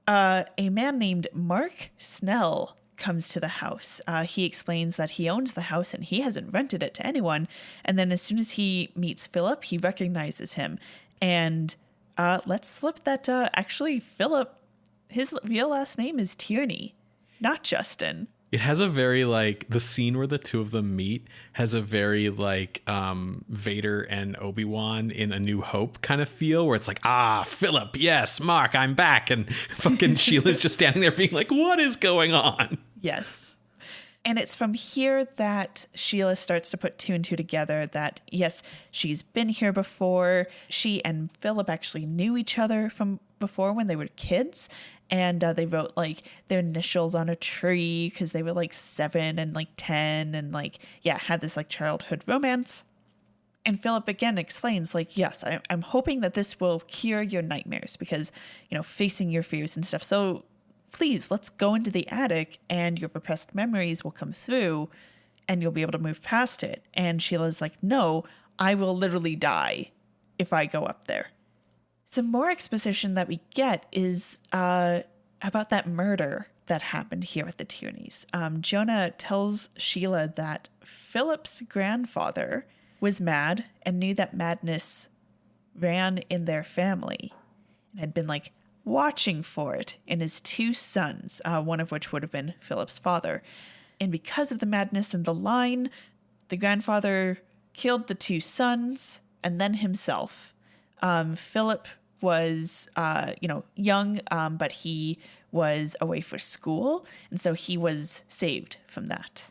a man named Mark Snell comes to the house. He explains that he owns the house and he hasn't rented it to anyone. And then as soon as he meets Philip, he recognizes him. And let's slip that actually Philip, his real last name is Tierney, not Justin. It has a very the scene where the two of them meet has a very Vader and Obi-Wan in A New Hope kind of feel, where it's Philip, yes, Mark, I'm back. And fucking Sheila's just standing there being like, what is going on? Yes. And it's from here that Sheila starts to put two and two together that, yes, she's been here before. She and Philip actually knew each other from before when they were kids. And they wrote their initials on a tree because they were 7 and 10 and had this childhood romance. And Philip again explains yes, I'm hoping that this will cure your nightmares because, facing your fears and stuff. So please, let's go into the attic and your repressed memories will come through and you'll be able to move past it. And Sheila's like, no, I will literally die if I go up there. Some more exposition that we get is about that murder that happened here at the Tierneys. Jonah tells Sheila that Philip's grandfather was mad and knew that madness ran in their family and had been watching for it in his two sons, one of which would have been Philip's father. And because of the madness in the line, the grandfather killed the two sons and then himself. Philip was, young, but he was away for school, and so he was saved from that.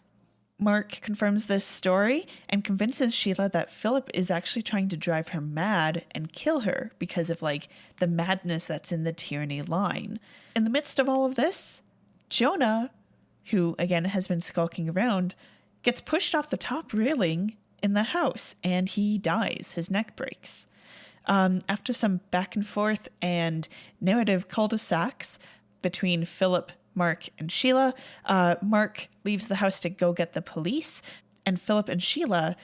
Mark confirms this story and convinces Sheila that Philip is actually trying to drive her mad and kill her because of the madness that's in the Tierney line. In the midst of all of this, Jonah, who again has been skulking around, gets pushed off the top railing in the house and he dies. His neck breaks. After some back and forth and narrative cul-de-sacs between Philip, Mark, and Sheila, Mark leaves the house to go get the police, and Philip and Sheila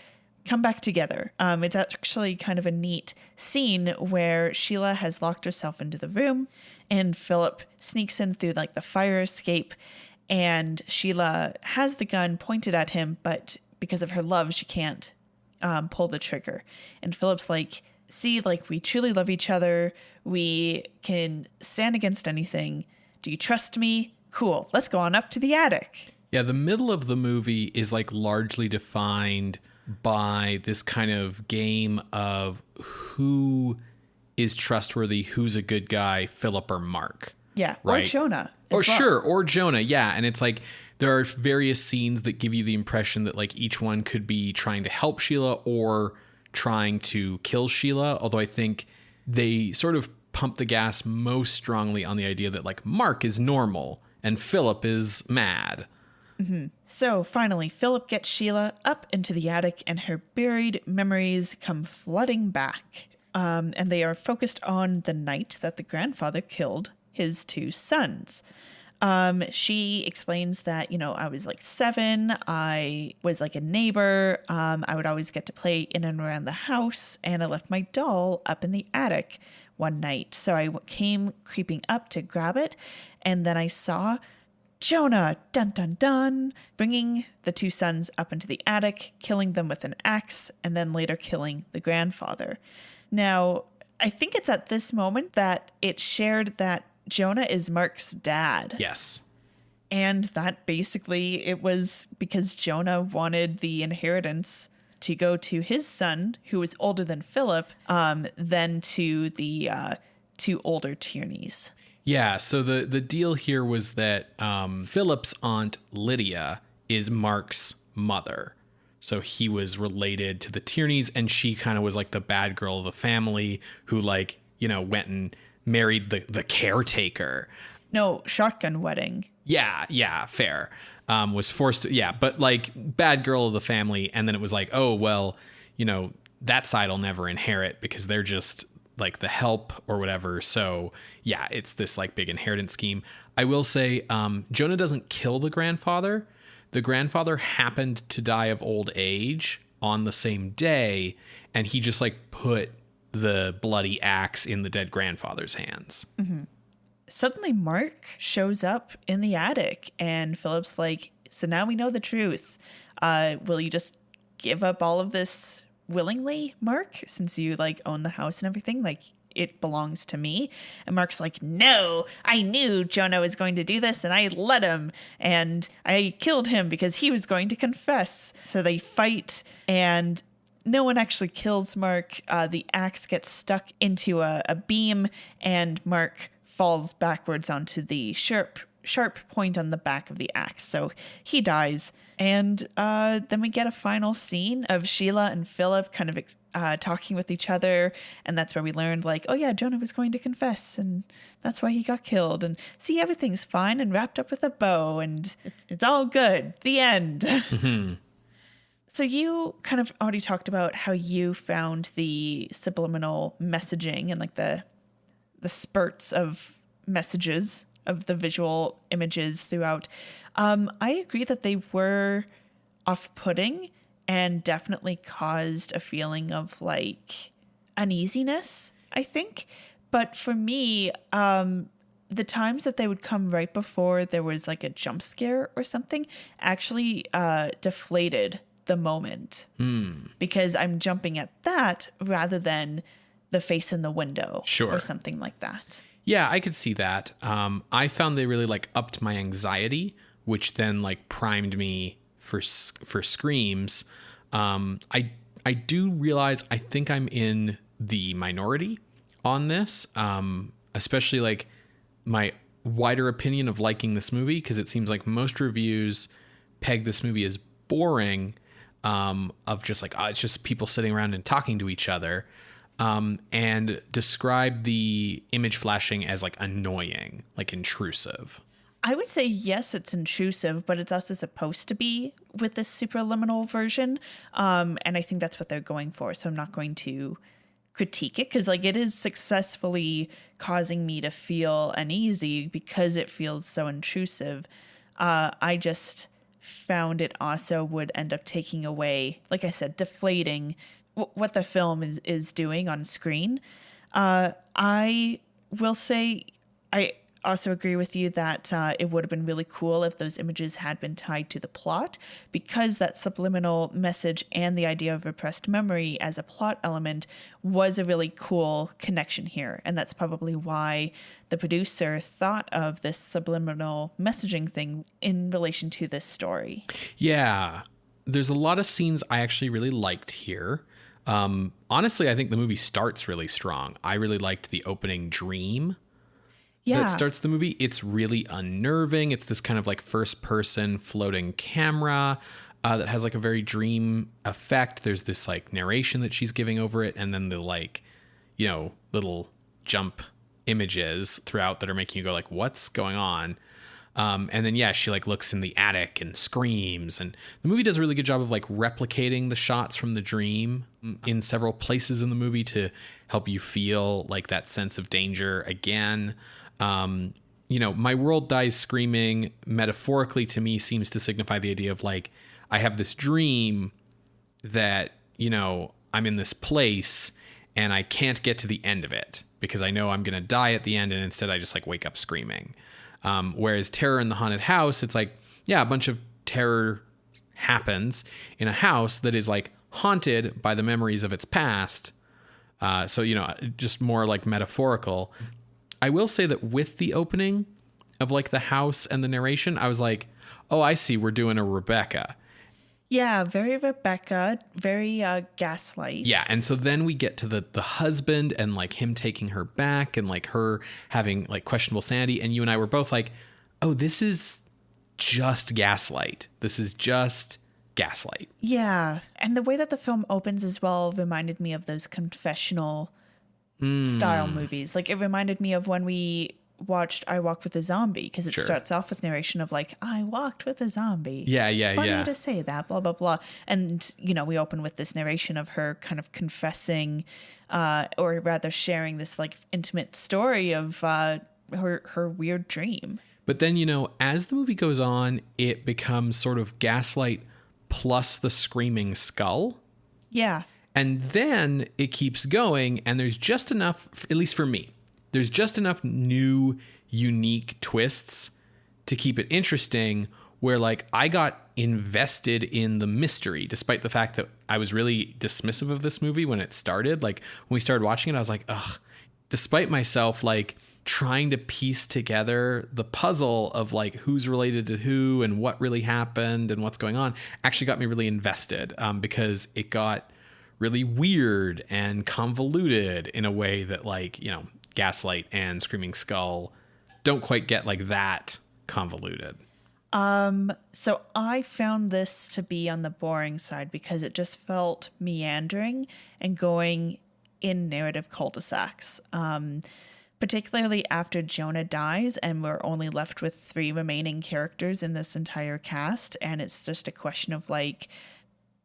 come back together. It's actually kind of a neat scene where Sheila has locked herself into the room, and Philip sneaks in through the fire escape, and Sheila has the gun pointed at him, but because of her love, she can't pull the trigger. And Philip's like, see, like, we truly love each other. We can stand against anything. Do you trust me? Cool. Let's go on up to the attic. Yeah, the middle of the movie is like largely defined by this kind of game of who is trustworthy, who's a good guy, Philip or Mark. Yeah, right? or Jonah. Or as well. sure, or Jonah, yeah. And it's like there are various scenes that give you the impression that like each one could be trying to help Sheila or trying to kill Sheila. Although I think they sort of pump the gas most strongly on the idea that like Mark is normal and Philip is mad. Mm-hmm. So finally, Philip gets Sheila up into the attic and her buried memories come flooding back. And they are focused on the night that the grandfather killed his two sons. She explains that, you know, I was like 7. I was like a neighbor. I would always get to play in and around the house. And I left my doll up in the attic one night. So I came creeping up to grab it. And then I saw Jonah, dun dun dun, bringing the two sons up into the attic, killing them with an axe, and then later killing the grandfather. Now, I think it's at this moment that it shared that Jonah is Mark's dad. Yes. And that basically it was because Jonah wanted the inheritance to go to his son, who was older than Philip, than to the two older Tierneys. Yeah, so the deal here was that Philip's aunt Lydia is Mark's mother. So he was related to the Tierneys, and she kind of was like the bad girl of the family who, like, you know, went and married the caretaker. No, shotgun wedding. Yeah, fair. Was forced to, but like bad girl of the family. And then it was like, oh, well, you know, that side will never inherit because they're just like the help or whatever. So yeah, it's this like big inheritance scheme. I will say, Jonah doesn't kill the grandfather. The grandfather happened to die of old age on the same day, and he just like put the bloody axe in the dead grandfather's hands. Mm-hmm. Suddenly Mark shows up in the attic, and Philip's like, so now we know the truth. Will you just give up all of this willingly, Mark, since you like own the house and everything? Like, it belongs to me. And Mark's like, no, I knew Jonah was going to do this, and I let him, and I killed him because he was going to confess. So they fight, and no one actually kills Mark. The axe gets stuck into a beam, and Mark falls backwards onto the sharp point on the back of the axe. So he dies. And then we get a final scene of Sheila and Philip kind of talking with each other. And that's where we learned, like, oh yeah, Jonah was going to confess, and that's why he got killed. And see, everything's fine and wrapped up with a bow, and it's all good. The end. Mm-hmm. So you kind of already talked about how you found the subliminal messaging and like the spurts of messages of the visual images throughout. I agree that they were off-putting and definitely caused a feeling of like uneasiness, I think. But for me, the times that they would come right before there was like a jump scare or something actually deflated the moment. Because I'm jumping at that rather than the face in the window or something like that. Yeah, I could see that. I found they really like upped my anxiety, which then like primed me for screams. I do realize I think I'm in the minority on this, especially like my wider opinion of liking this movie, because it seems like most reviews peg this movie as boring, of just like, oh, it's just people sitting around and talking to each other. And describe the image flashing as like annoying, like intrusive. I would say yes, it's intrusive, but it's also supposed to be with this subliminal version. And I think that's what they're going for. So I'm not going to critique it because like it is successfully causing me to feel uneasy because it feels so intrusive. I just found it also would end up taking away, like I said, deflating what the film is doing on screen. I will say I also agree with you that it would have been really cool if those images had been tied to the plot, because that subliminal message and the idea of repressed memory as a plot element was a really cool connection here. And that's probably why the producer thought of this subliminal messaging thing in relation to this story. Yeah. There's a lot of scenes I actually really liked here. Honestly, I think the movie starts really strong. I really liked the opening dream that starts the movie. It's really unnerving. It's this kind of like first person floating camera that has like a very dream effect. There's this like narration that she's giving over it. And then the like, you know, little jump images throughout that are making you go like, what's going on? And then, yeah, she like looks in the attic and screams, and the movie does a really good job of like replicating the shots from the dream in several places in the movie to help you feel like that sense of danger again. You know, my world dies screaming metaphorically to me seems to signify the idea of like, I have this dream that, you know, I'm in this place and I can't get to the end of it because I know I'm going to die at the end. And instead I just like wake up screaming. Whereas Terror in the Haunted House, it's like, yeah, a bunch of terror happens in a house that is like haunted by the memories of its past. So, you know, just more like metaphorical. I will say that with the opening of like the house and the narration, I was like, oh, I see. We're doing a Rebecca. Yeah, very Rebecca, very Gaslight. Yeah, and so then we get to the husband and like him taking her back and like her having like questionable sanity, and you and I were both like, oh, this is just Gaslight. This is just Gaslight. Yeah, and the way that the film opens as well reminded me of those confessional style movies. Like it reminded me of when we watched I Walked with a Zombie, because it starts off with narration of like, I walked with a zombie. Funny to say that, blah, blah, blah. And, you know, we open with this narration of her kind of confessing, or rather sharing this like intimate story of her weird dream. But then, you know, as the movie goes on, it becomes sort of Gaslight plus the screaming skull. Yeah. And then it keeps going, and there's just enough, at least for me, there's just enough new, unique twists to keep it interesting where like I got invested in the mystery, despite the fact that I was really dismissive of this movie when it started. Like when we started watching it, I was like, ugh, despite myself, like trying to piece together the puzzle of like who's related to who and what really happened and what's going on actually got me really invested, because it got really weird and convoluted in a way that like, you know, Gaslight and Screaming Skull don't quite get like that convoluted. So I found this to be on the boring side because it just felt meandering and going in narrative cul-de-sacs. Particularly after Jonah dies and we're only left with 3 remaining characters in this entire cast, and it's just a question of like,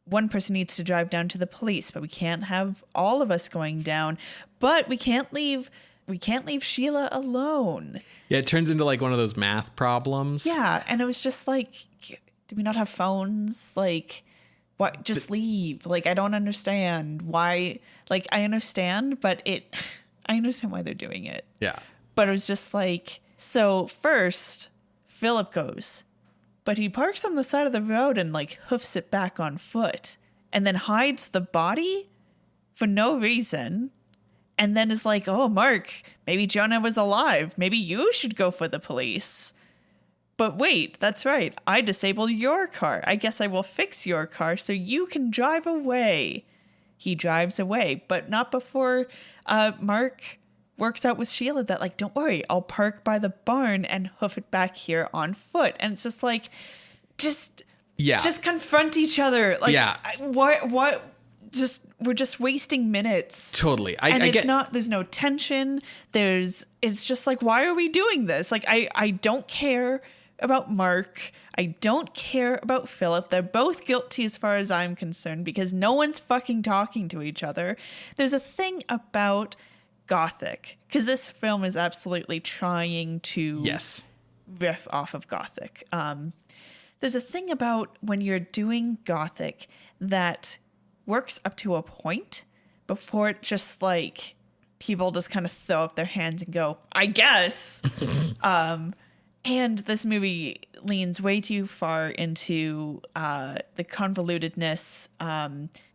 one person needs to drive down to the police, but we can't have all of us going down, but we can't leave Sheila alone. Yeah, it turns into like one of those math problems. Yeah, and it was just like, do we not have phones? Like, what? Just leave. Like, I don't understand why. Like, I understand, but I understand why they're doing it. Yeah. But it was just like, so first, Philip goes, but he parks on the side of the road and like hoofs it back on foot and then hides the body for no reason. And then is like, oh, Mark, maybe Jonah was alive. Maybe you should go for the police. But wait, that's right. I disabled your car. I guess I will fix your car so you can drive away. He drives away, but not before Mark works out with Sheila that like, don't worry, I'll park by the barn and hoof it back here on foot. And it's just like, just confront each other. Like, what? We're just wasting minutes. Totally. There's no tension. It's just like, why are we doing this? Like, I don't care about Mark. I don't care about Philip. They're both guilty as far as I'm concerned because no one's fucking talking to each other. There's a thing about Gothic, because this film is absolutely trying to riff off of Gothic. There's a thing about when you're doing Gothic that works up to a point before it just like people just kind of throw up their hands and go, I guess. And this movie leans way too far into the convolutedness,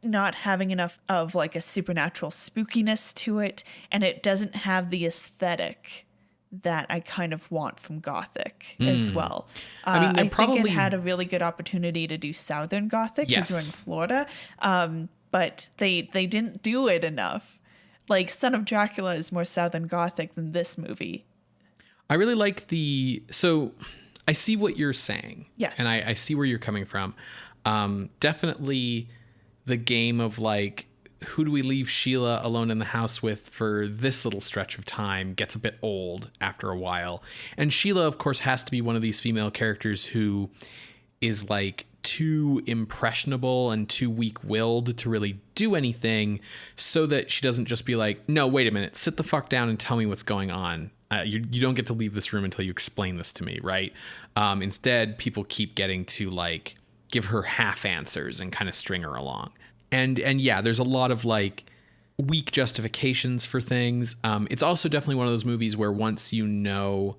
not having enough of like a supernatural spookiness to it, and it doesn't have the aesthetic that I kind of want from Gothic as well. I mean, I think it had a really good opportunity to do Southern Gothic because we're in Florida, but they didn't do it enough. Like, Son of Dracula is more Southern Gothic than this movie. I really like so I see what you're saying. Yes. And I see where you're coming from. Definitely the game of like, who do we leave Sheila alone in the house with for this little stretch of time gets a bit old after a while. And Sheila, of course, has to be one of these female characters who is like too impressionable and too weak-willed to really do anything, so that she doesn't just be like, no, wait a minute, sit the fuck down and tell me what's going on. You don't get to leave this room until you explain this to me, right? Instead, people keep getting to like give her half answers and kind of string her along. And yeah, there's a lot of like weak justifications for things. It's also definitely one of those movies where once you know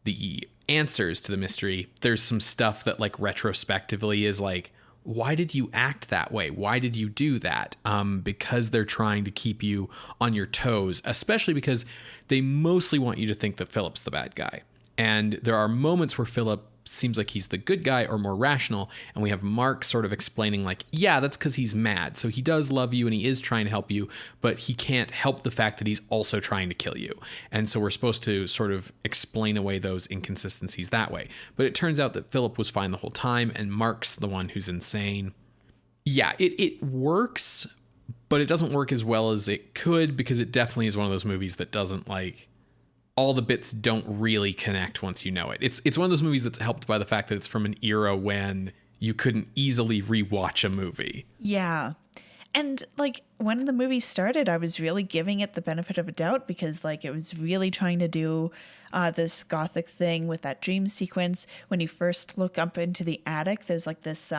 the answers to the mystery, there's some stuff that like retrospectively is like, why did you act that way? Why did you do that? Because they're trying to keep you on your toes, especially because they mostly want you to think that Philip's the bad guy. And there are moments where Philip seems like he's the good guy or more rational, and we have Mark sort of explaining like, yeah, that's because he's mad. So he does love you and he is trying to help you, but he can't help the fact that he's also trying to kill you. And so we're supposed to sort of explain away those inconsistencies that way. But it turns out that Philip was fine the whole time and Mark's the one who's insane. Yeah, it works, but it doesn't work as well as it could, because it definitely is one of those movies that doesn't like, all the bits don't really connect once you know it. It's one of those movies that's helped by the fact that it's from an era when you couldn't easily rewatch a movie. Yeah. And like when the movie started, I was really giving it the benefit of a doubt, because like it was really trying to do this Gothic thing with that dream sequence. When you first look up into the attic, there's like this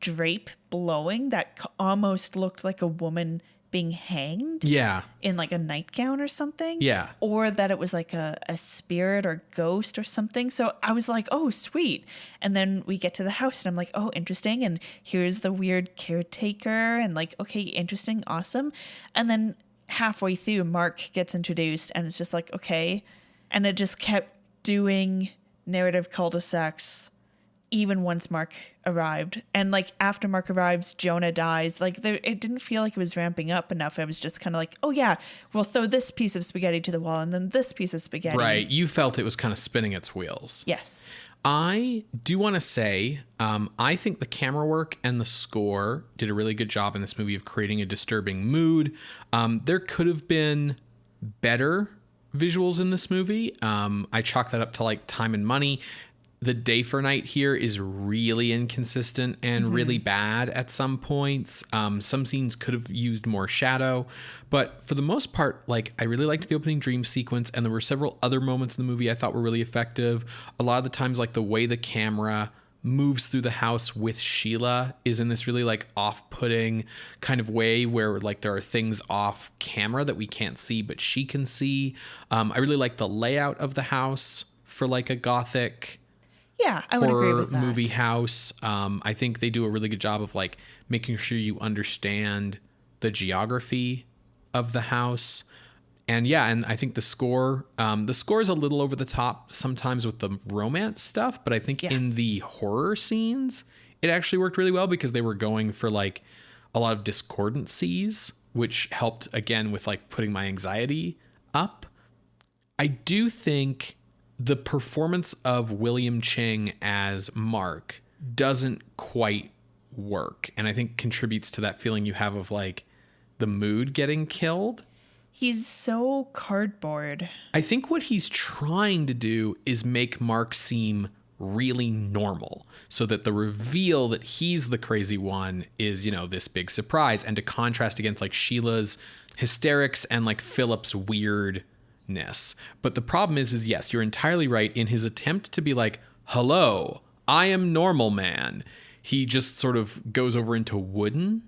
drape blowing that almost looked like a woman being hanged in like a nightgown or something, or that it was like a spirit or ghost or something. So I was like, oh sweet. And then we get to the house and I'm like, oh interesting, and here's the weird caretaker, and like, okay, interesting, awesome. And then halfway through, Mark gets introduced and it's just like, okay. And it just kept doing narrative cul-de-sacs even once Mark arrived. And like after Mark arrives, Jonah dies. Like it didn't feel like it was ramping up enough. It was just kind of like, oh yeah, we'll throw this piece of spaghetti to the wall and then this piece of spaghetti. Right. You felt it was kind of spinning its wheels. Yes. I do want to say, I think the camera work and the score did a really good job in this movie of creating a disturbing mood. There could have been better visuals in this movie. I chalk that up to like time and money. The day for night here is really inconsistent and really bad at some points. Some scenes could have used more shadow, but for the most part, like I really liked the opening dream sequence, and there were several other moments in the movie I thought were really effective. A lot of the times, like the way the camera moves through the house with Sheila is in this really like off-putting kind of way where like there are things off camera that we can't see, but she can see. I really like the layout of the house for like a Gothic I would agree with that. Movie house. I think they do a really good job of like making sure you understand the geography of the house. And and I think the score is a little over the top sometimes with the romance stuff, but I think in the horror scenes, it actually worked really well because they were going for like a lot of discordancies, which helped again with like putting my anxiety up. I do think the performance of William Ching as Mark doesn't quite work, and I think contributes to that feeling you have of like the mood getting killed. He's so cardboard. I think what he's trying to do is make Mark seem really normal, so that the reveal that he's the crazy one is, you know, this big surprise, and to contrast against like Sheila's hysterics and like Philip's weirdness. But the problem is yes, you're entirely right. In his attempt to be like, hello, I am normal man, he just sort of goes over into wooden.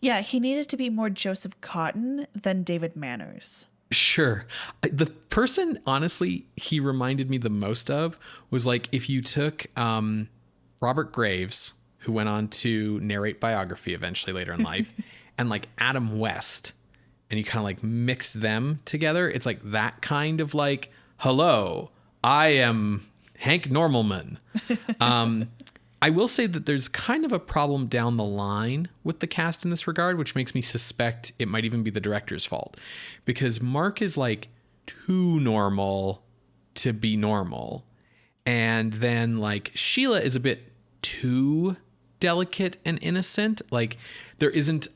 Yeah, he needed to be more Joseph Cotton than David Manners. Sure. The person, honestly, he reminded me the most of was like if you took Robert Graves, who went on to narrate Biography eventually later in life, and like Adam West, and you kind of like mix them together. It's like that kind of like, hello, I am Hank Normalman. I will say that there's kind of a problem down the line with the cast in this regard, which makes me suspect it might even be the director's fault, because Mark is like too normal to be normal. And then like Sheila is a bit too delicate and innocent. Like there isn't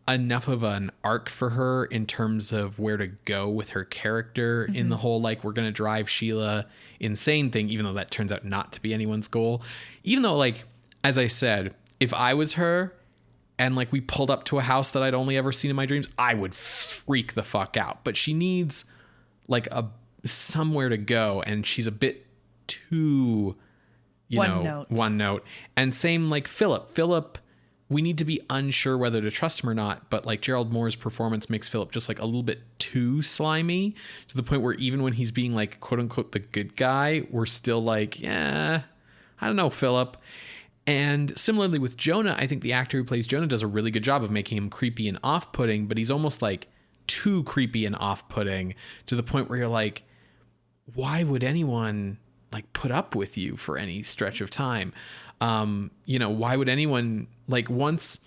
enough of an arc for her in terms of where to go with her character in the whole, like, we're going to drive Sheila insane thing, even though that turns out not to be anyone's goal. Even though, like, as I said, if I was her and like we pulled up to a house that I'd only ever seen in my dreams, I would freak the fuck out. But she needs like somewhere to go, and she's a bit too, one note. And same like Philip, we need to be unsure whether to trust him or not, but like Gerald Mohr's performance makes Philip just like a little bit too slimy, to the point where even when he's being like quote unquote the good guy, we're still like, yeah, I don't know, Philip. And similarly with Jonah, I think the actor who plays Jonah does a really good job of making him creepy and off-putting, but he's almost like too creepy and off-putting, to the point where you're like, why would anyone like put up with you for any stretch of time? Why would anyone, like, once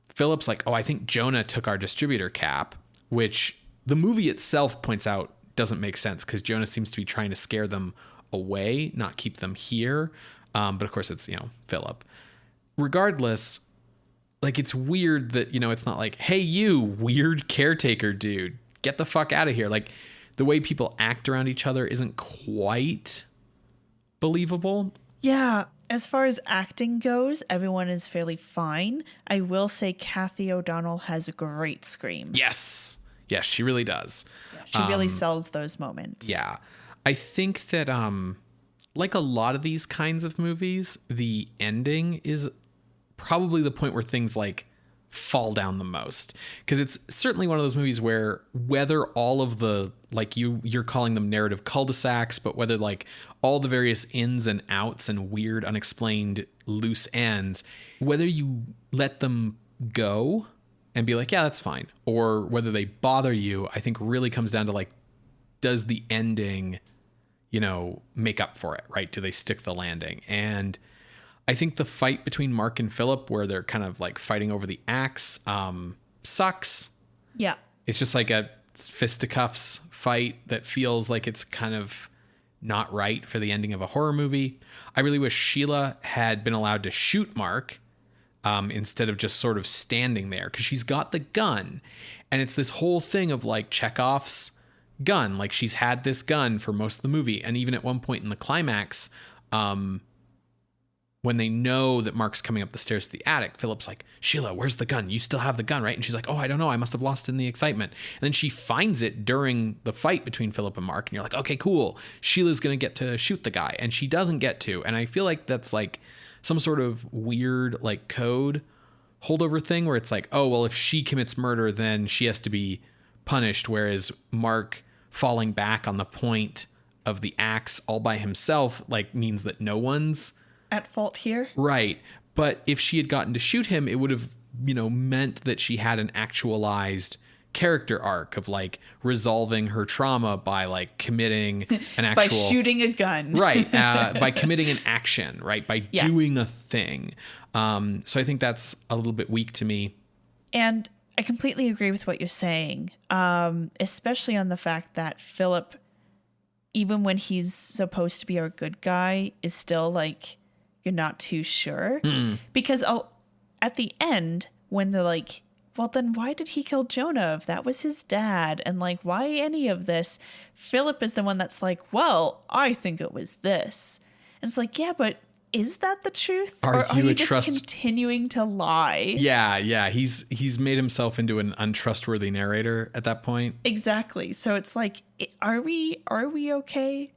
Philip's like, oh, I think Jonah took our distributor cap, which the movie itself points out doesn't make sense, because Jonah seems to be trying to scare them away, not keep them here. But of course it's, Philip. Regardless, like, it's weird that, it's not like, hey, you weird caretaker dude, get the fuck out of here. Like, the way people act around each other isn't quite believable. Yeah. As far as acting goes, everyone is fairly fine. I will say Cathy O'Donnell has a great scream. Yes. Yes, she really does. Yeah, she really sells those moments. Yeah. I think that, like a lot of these kinds of movies, the ending is probably the point where things like fall down the most, because it's certainly one of those movies where whether all of the, like, you're calling them narrative cul-de-sacs, but whether like all the various ins and outs and weird unexplained loose ends, whether you let them go and be like, yeah, that's fine, or whether they bother you, I think really comes down to like, does the ending make up for it, right? Do they stick the landing? And I think the fight between Mark and Philip, where they're kind of like fighting over the axe, sucks. Yeah. It's just like a fisticuffs fight that feels like it's kind of not right for the ending of a horror movie. I really wish Sheila had been allowed to shoot Mark instead of just sort of standing there, because she's got the gun. And it's this whole thing of like Chekhov's gun. Like, she's had this gun for most of the movie. And even at one point in the climax, when they know that Mark's coming up the stairs to the attic, Philip's like, Sheila, where's the gun? You still have the gun, right? And she's like, oh, I don't know. I must have lost it in the excitement. And then she finds it during the fight between Philip and Mark. And you're like, okay, cool. Sheila's going to get to shoot the guy. And she doesn't get to. And I feel like that's like some sort of weird like code holdover thing where it's like, oh, well, if she commits murder, then she has to be punished. Whereas Mark falling back on the point of the axe all by himself, like, means that no one's at fault here. Right. But if she had gotten to shoot him, it would have, meant that she had an actualized character arc of like resolving her trauma by like committing an actual... by shooting a gun. Right. By committing an action, right? By doing a thing. So I think that's a little bit weak to me. And I completely agree with what you're saying, especially on the fact that Philip, even when he's supposed to be our good guy, is still like, you're not too sure. Because at the end, when they're like, well, then why did he kill Jonah if that was his dad? And like, why any of this? Philip is the one that's like, well, I think it was this. And it's like, yeah, but is that the truth? Or are you just continuing to lie? Yeah. He's made himself into an untrustworthy narrator at that point. Exactly. So it's like, are we okay?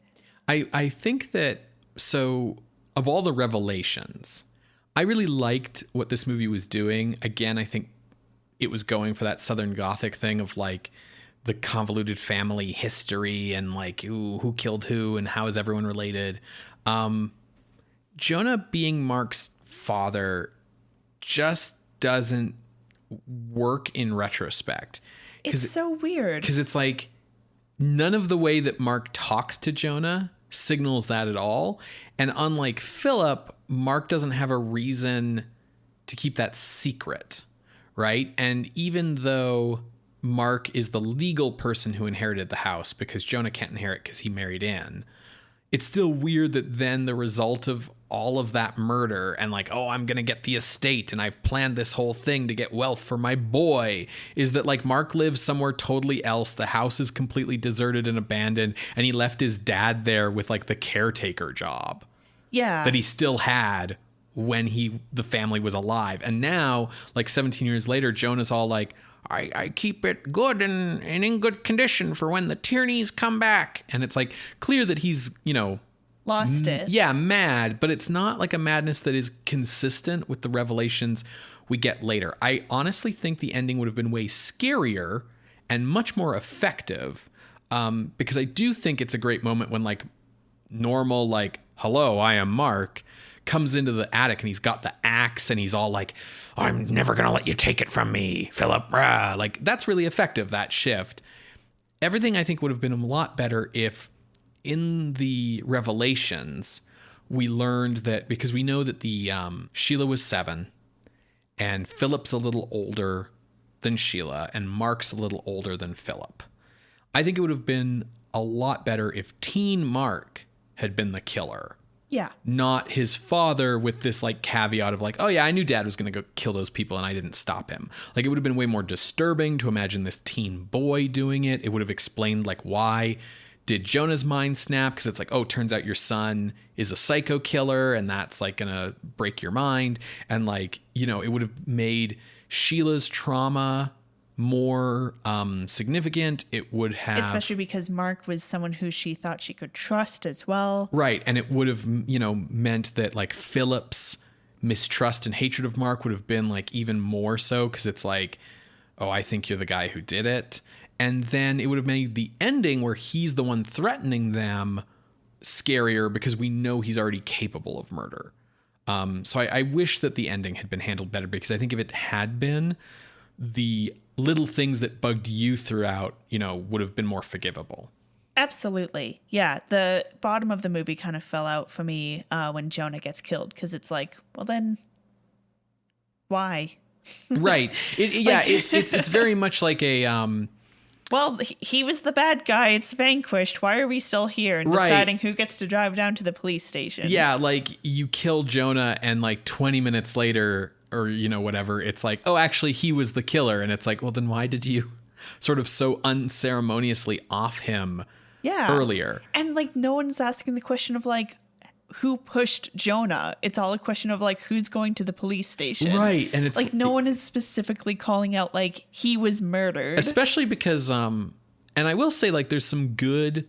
I think that, so of all the revelations, I really liked what this movie was doing. Again, I think it was going for that Southern Gothic thing of like the convoluted family history and like who killed who and how is everyone related. Jonah being Mark's father just doesn't work in retrospect. It's so weird. Because it's like none of the way that Mark talks to Jonah signals that at all. And unlike Philip, Mark doesn't have a reason to keep that secret, right? And even though Mark is the legal person who inherited the house because Jonah can't inherit because he married in, it's still weird that then the result of all of that murder and like, oh, I'm going to get the estate and I've planned this whole thing to get wealth for my boy, is that like Mark lives somewhere totally else. The house is completely deserted and abandoned, and he left his dad there with like the caretaker job. Yeah. That he still had when the family was alive. And now, like 17 years later, Jonah's all like, I keep it good and in good condition for when the Tierneys come back. And it's like clear that he's, lost it. Yeah, mad, but it's not like a madness that is consistent with the revelations we get later. I honestly think the ending would have been way scarier and much more effective, because I do think it's a great moment when like normal, like, hello, I am Mark, comes into the attic and he's got the axe and he's all like, I'm never going to let you take it from me, Philip. Rah. Like, that's really effective, that shift. Everything I think would have been a lot better if in the revelations we learned that, because we know that the Sheila was 7 and Philip's a little older than Sheila and Mark's a little older than Philip. I think it would have been a lot better if teen Mark had been the killer. Yeah. Not his father with this like caveat of like, oh yeah, I knew dad was going to go kill those people and I didn't stop him. Like, it would have been way more disturbing to imagine this teen boy doing it. It would have explained like why did Jonah's mind snap, because it's like, oh, turns out your son is a psycho killer and that's like going to break your mind. And like, it would have made Sheila's trauma more significant. It would have, especially because Mark was someone who she thought she could trust as well. Right. And it would have, meant that like Philip's mistrust and hatred of Mark would have been like even more so, because it's like, oh, I think you're the guy who did it. And then it would have made the ending where he's the one threatening them scarier, because we know he's already capable of murder. So I wish that the ending had been handled better, because I think if it had been, the little things that bugged you throughout, would have been more forgivable. Absolutely. Yeah. The bottom of the movie kind of fell out for me when Jonah gets killed, because it's like, well, then why? Right. It's very much like a... well, he was the bad guy. It's vanquished. Why are we still here and deciding who gets to drive down to the police station? Yeah, like you kill Jonah and like 20 minutes later or, whatever, it's like, oh, actually he was the killer. And it's like, well, then why did you sort of so unceremoniously off him earlier? And like no one's asking the question of like, who pushed Jonah? It's all a question of like, who's going to the police station? Right. And it's like, no one is specifically calling out like he was murdered. Especially because, and I will say like there's some good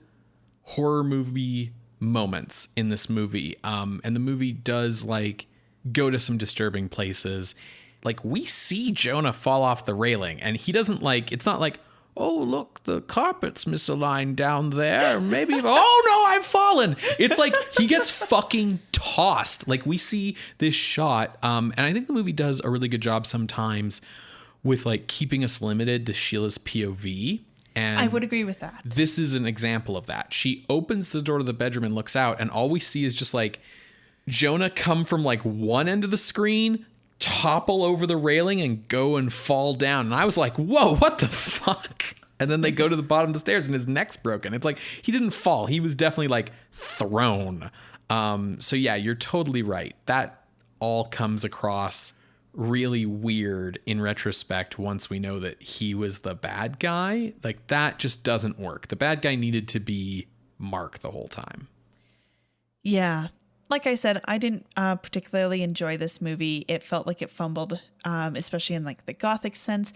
horror movie moments in this movie. And the movie does like go to some disturbing places. Like we see Jonah fall off the railing and he doesn't like, it's not like, oh, look, the carpet's misaligned down there. Maybe, oh no, I've fallen. It's like he gets fucking tossed. Like we see this shot. And I think the movie does a really good job sometimes with like keeping us limited to Sheila's POV. And I would agree with that. This is an example of that. She opens the door to the bedroom and looks out, and all we see is just like Jonah come from like one end of the screen, topple over the railing and go and fall down. And I was like, whoa, what the fuck? And then they go to the bottom of the stairs and his neck's broken. It's like, he didn't fall. He was definitely like thrown. So yeah, you're totally right. That all comes across really weird in retrospect once we know that he was the bad guy. Like that just doesn't work. The bad guy needed to be Mark the whole time. Yeah. Like I said, I didn't particularly enjoy this movie. It felt like it fumbled, especially in like the Gothic sense.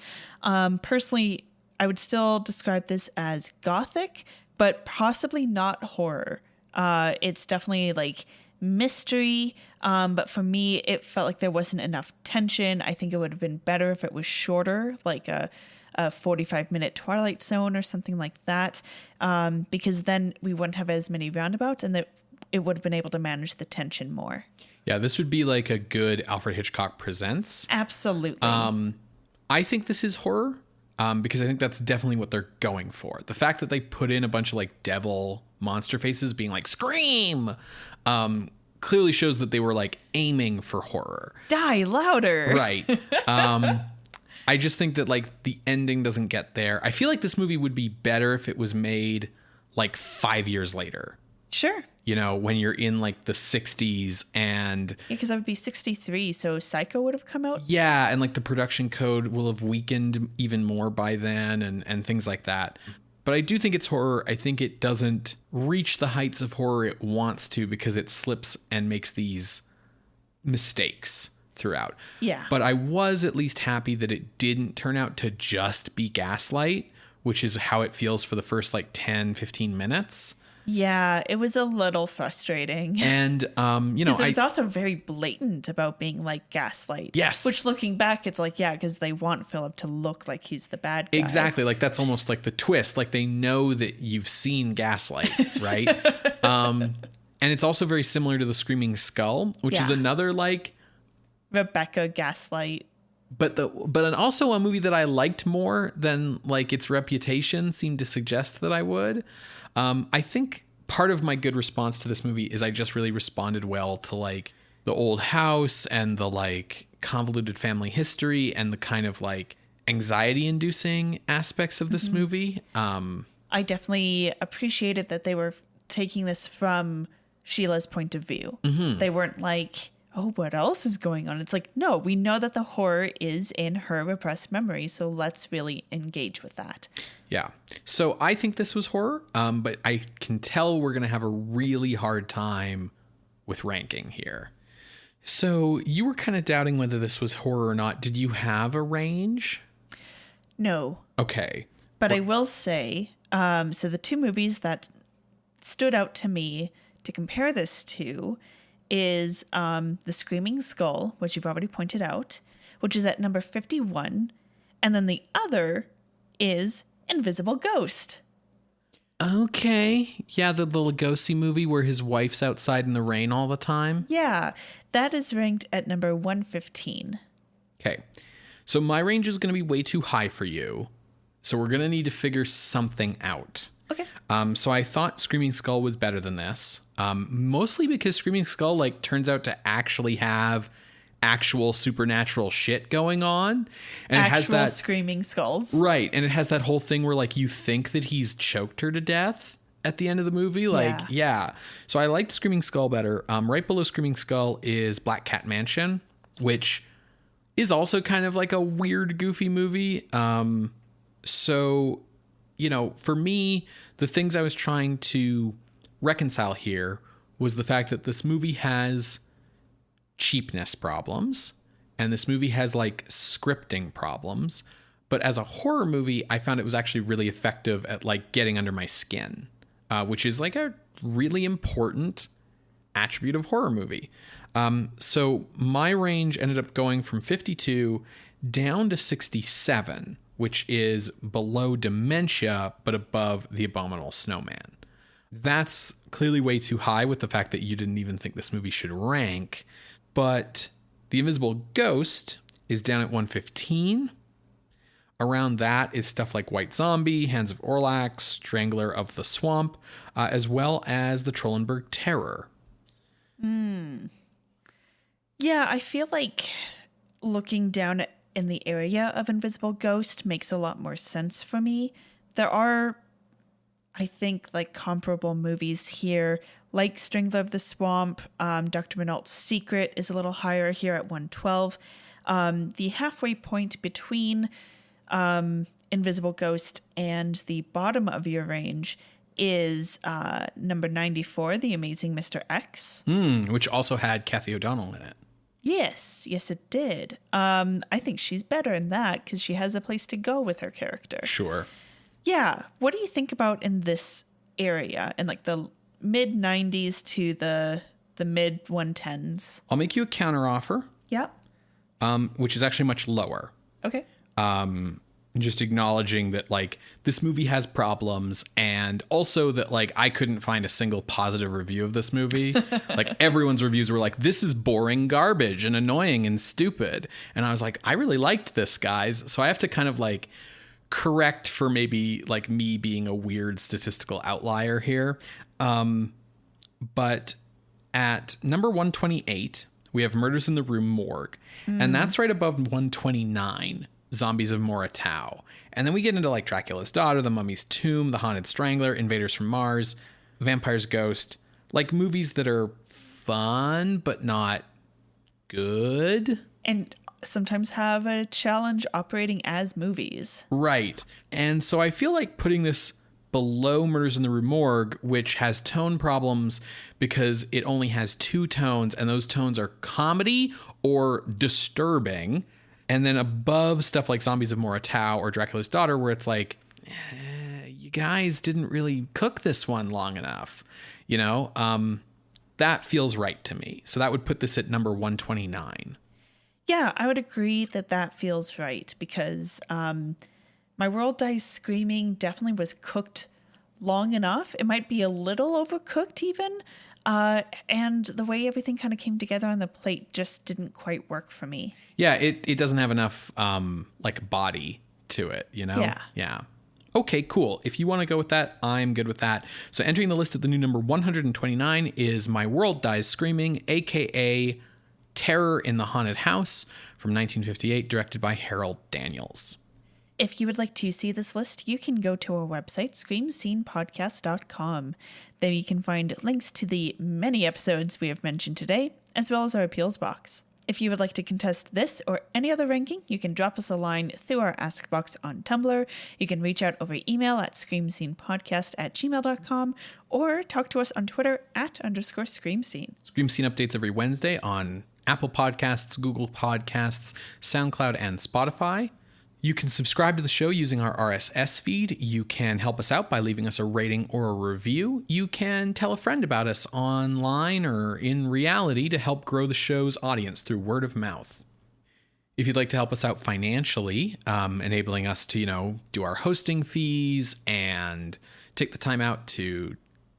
Personally, I would still describe this as Gothic, but possibly not horror. It's definitely like mystery, but for me, it felt like there wasn't enough tension. I think it would have been better if it was shorter, like a a 45-minute Twilight Zone or something like that, because then we wouldn't have as many roundabouts, and it would have been able to manage the tension more. Yeah, this would be like a good Alfred Hitchcock Presents. Absolutely. I think this is horror because I think that's definitely what they're going for. The fact that they put in a bunch of like devil monster faces being like, scream, clearly shows that they were like aiming for horror. Die louder. Right. I just think that like the ending doesn't get there. I feel like this movie would be better if it was made like 5 years later. Sure. You know, when you're in like the 60s and... Yeah, because that would be 63, so Psycho would have come out. Yeah, and like the production code will have weakened even more by then and things like that. But I do think it's horror. I think it doesn't reach the heights of horror it wants to because it slips and makes these mistakes throughout. Yeah. But I was at least happy that it didn't turn out to just be gaslight, which is how it feels for the first like 10, 15 minutes. Yeah, it was a little frustrating. And, you know, it was also very blatant about being like gaslight. Yes. Which looking back, it's like, yeah, because they want Philip to look like he's the bad guy. Exactly. Like that's almost like the twist. Like they know that you've seen Gaslight, right? And it's also very similar to The Screaming Skull, which is another like Rebecca Gaslight. But also a movie that I liked more than like its reputation seemed to suggest that I would. I think part of my good response to this movie is I just really responded well to like the old house and the like convoluted family history and the kind of like anxiety inducing aspects of this movie. I definitely appreciated that they were taking this from Sheila's point of view. They weren't like, oh, what else is going on? It's like, no, we know that the horror is in her repressed memory, so let's really engage with that. Yeah. So I think this was horror, but I can tell we're going to have a really hard time with ranking here. So you were kind of doubting whether this was horror or not. Did you have a range? No. Okay. But I will say, so the two movies that stood out to me to compare this to is The Screaming Skull, which you've already pointed out, which is at number 51. And then the other is Invisible Ghost. Okay. Yeah, the Lugosi movie where his wife's outside in the rain all the time. Yeah, that is ranked at number 115. Okay. So my range is going to be way too high for you. So we're going to need to figure something out. Okay. So I thought Screaming Skull was better than this. Mostly because Screaming Skull like turns out to actually have actual supernatural shit going on, and Actual it has that screaming skulls, right? And it has that whole thing where like you think that he's choked her to death at the end of the movie, like yeah. So I liked Screaming Skull better. Right below Screaming Skull is Black Cat Mansion, which is also kind of like a weird, goofy movie. So you know, for me, the things I was trying to reconcile here was the fact that this movie has cheapness problems and this movie has like scripting problems, but as a horror movie I found it was actually really effective at like getting under my skin, which is like a really important attribute of horror movie. So my range ended up going from 52 down to 67, which is below Dementia but above The Abominable Snowman. That's clearly way too high with the fact that you didn't even think this movie should rank. But The Invisible Ghost is down at 115. Around that is stuff like White Zombie, Hands of Orlac, Strangler of the Swamp, as well as The Trollenberg Terror. Yeah, I feel like looking down in the area of Invisible Ghost makes a lot more sense for me. There are, I think, like comparable movies here, like Strangler of the Swamp. Dr. Renault's Secret is a little higher here at 112. The halfway point between Invisible Ghost and the bottom of your range is number 94, The Amazing Mr. X. Which also had Cathy O'Donnell in it. Yes, it did. I think she's better in that because she has a place to go with her character. Sure. Yeah. What do you think about in this area, in like the mid 90s to the mid 110s? I'll make you a counteroffer. Yep. Which is actually much lower. Okay. just acknowledging that like this movie has problems, and also that like I couldn't find a single positive review of this movie. Like everyone's reviews were like, this is boring garbage and annoying and stupid. And I was like, I really liked this, guys. So I have to kind of like correct for maybe like me being a weird statistical outlier here. But at number 128, we have Murders in the Rue Morgue. And that's right above 129, Zombies of Moratau. And then we get into like Dracula's Daughter, The Mummy's Tomb, The Haunted Strangler, Invaders from Mars, Vampire's Ghost, like movies that are fun but not good. And sometimes have a challenge operating as movies. Right. And so I feel like putting this below Murders in the Rue Morgue, which has tone problems because it only has 2 tones, and those tones are comedy or disturbing. And then above stuff like Zombies of Moratau or Dracula's Daughter, where it's like, you guys didn't really cook this one long enough. You know, that feels right to me. So that would put this at number 129. Yeah, I would agree that that feels right, because My World Dies Screaming definitely was cooked long enough. It might be a little overcooked even. And the way everything kind of came together on the plate just didn't quite work for me. Yeah, it doesn't have enough like body to it, you know? Yeah. Okay, cool. If you want to go with that, I'm good with that. So entering the list at the new number 129 is My World Dies Screaming, aka Terror in the Haunted House from 1958, directed by Harold Daniels. If you would like to see this list, you can go to our website, screamscenepodcast.com. There you can find links to the many episodes we have mentioned today, as well as our appeals box. If you would like to contest this or any other ranking, you can drop us a line through our Ask box on Tumblr. You can reach out over email at screamscenepodcast@gmail.com or talk to us on Twitter @_screamscene. Scream Scene updates every Wednesday on Apple Podcasts, Google Podcasts, SoundCloud, and Spotify. You can subscribe to the show using our RSS feed. You can help us out by leaving us a rating or a review. You can tell a friend about us online or in reality to help grow the show's audience through word of mouth. If you'd like to help us out financially, enabling us to, do our hosting fees and take the time out to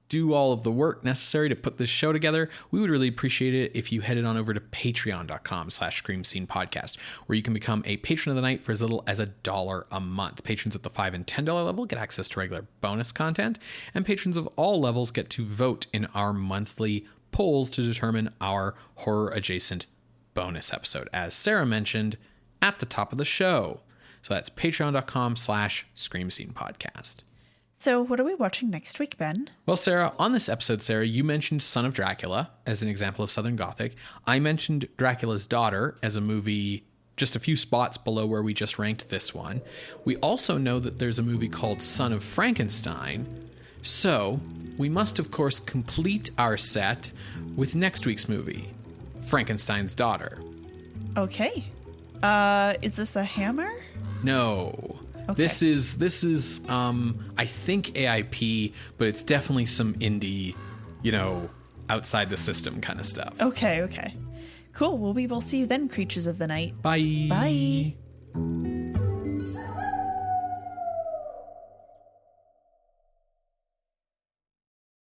do all of the work necessary to put this show together, we would really appreciate it if you headed on over to patreon.com/screamscenepodcast, where you can become a patron of the night for as little as $1 a month. Patrons at the $5 and $10 level get access to regular bonus content, and patrons of all levels get to vote in our monthly polls to determine our horror-adjacent bonus episode, as Sarah mentioned at the top of the show. So that's patreon.com/screamscenepodcast. So what are we watching next week, Ben? Well, Sarah, on this episode, you mentioned Son of Dracula as an example of Southern Gothic. I mentioned Dracula's Daughter as a movie just a few spots below where we just ranked this one. We also know that there's a movie called Son of Frankenstein. So we must, of course, complete our set with next week's movie, Frankenstein's Daughter. Okay. Is this a Hammer? No. Okay. This is I think AIP, but it's definitely some indie, outside the system kind of stuff. Okay. Cool. Well, we will see you then, creatures of the night. Bye. Bye.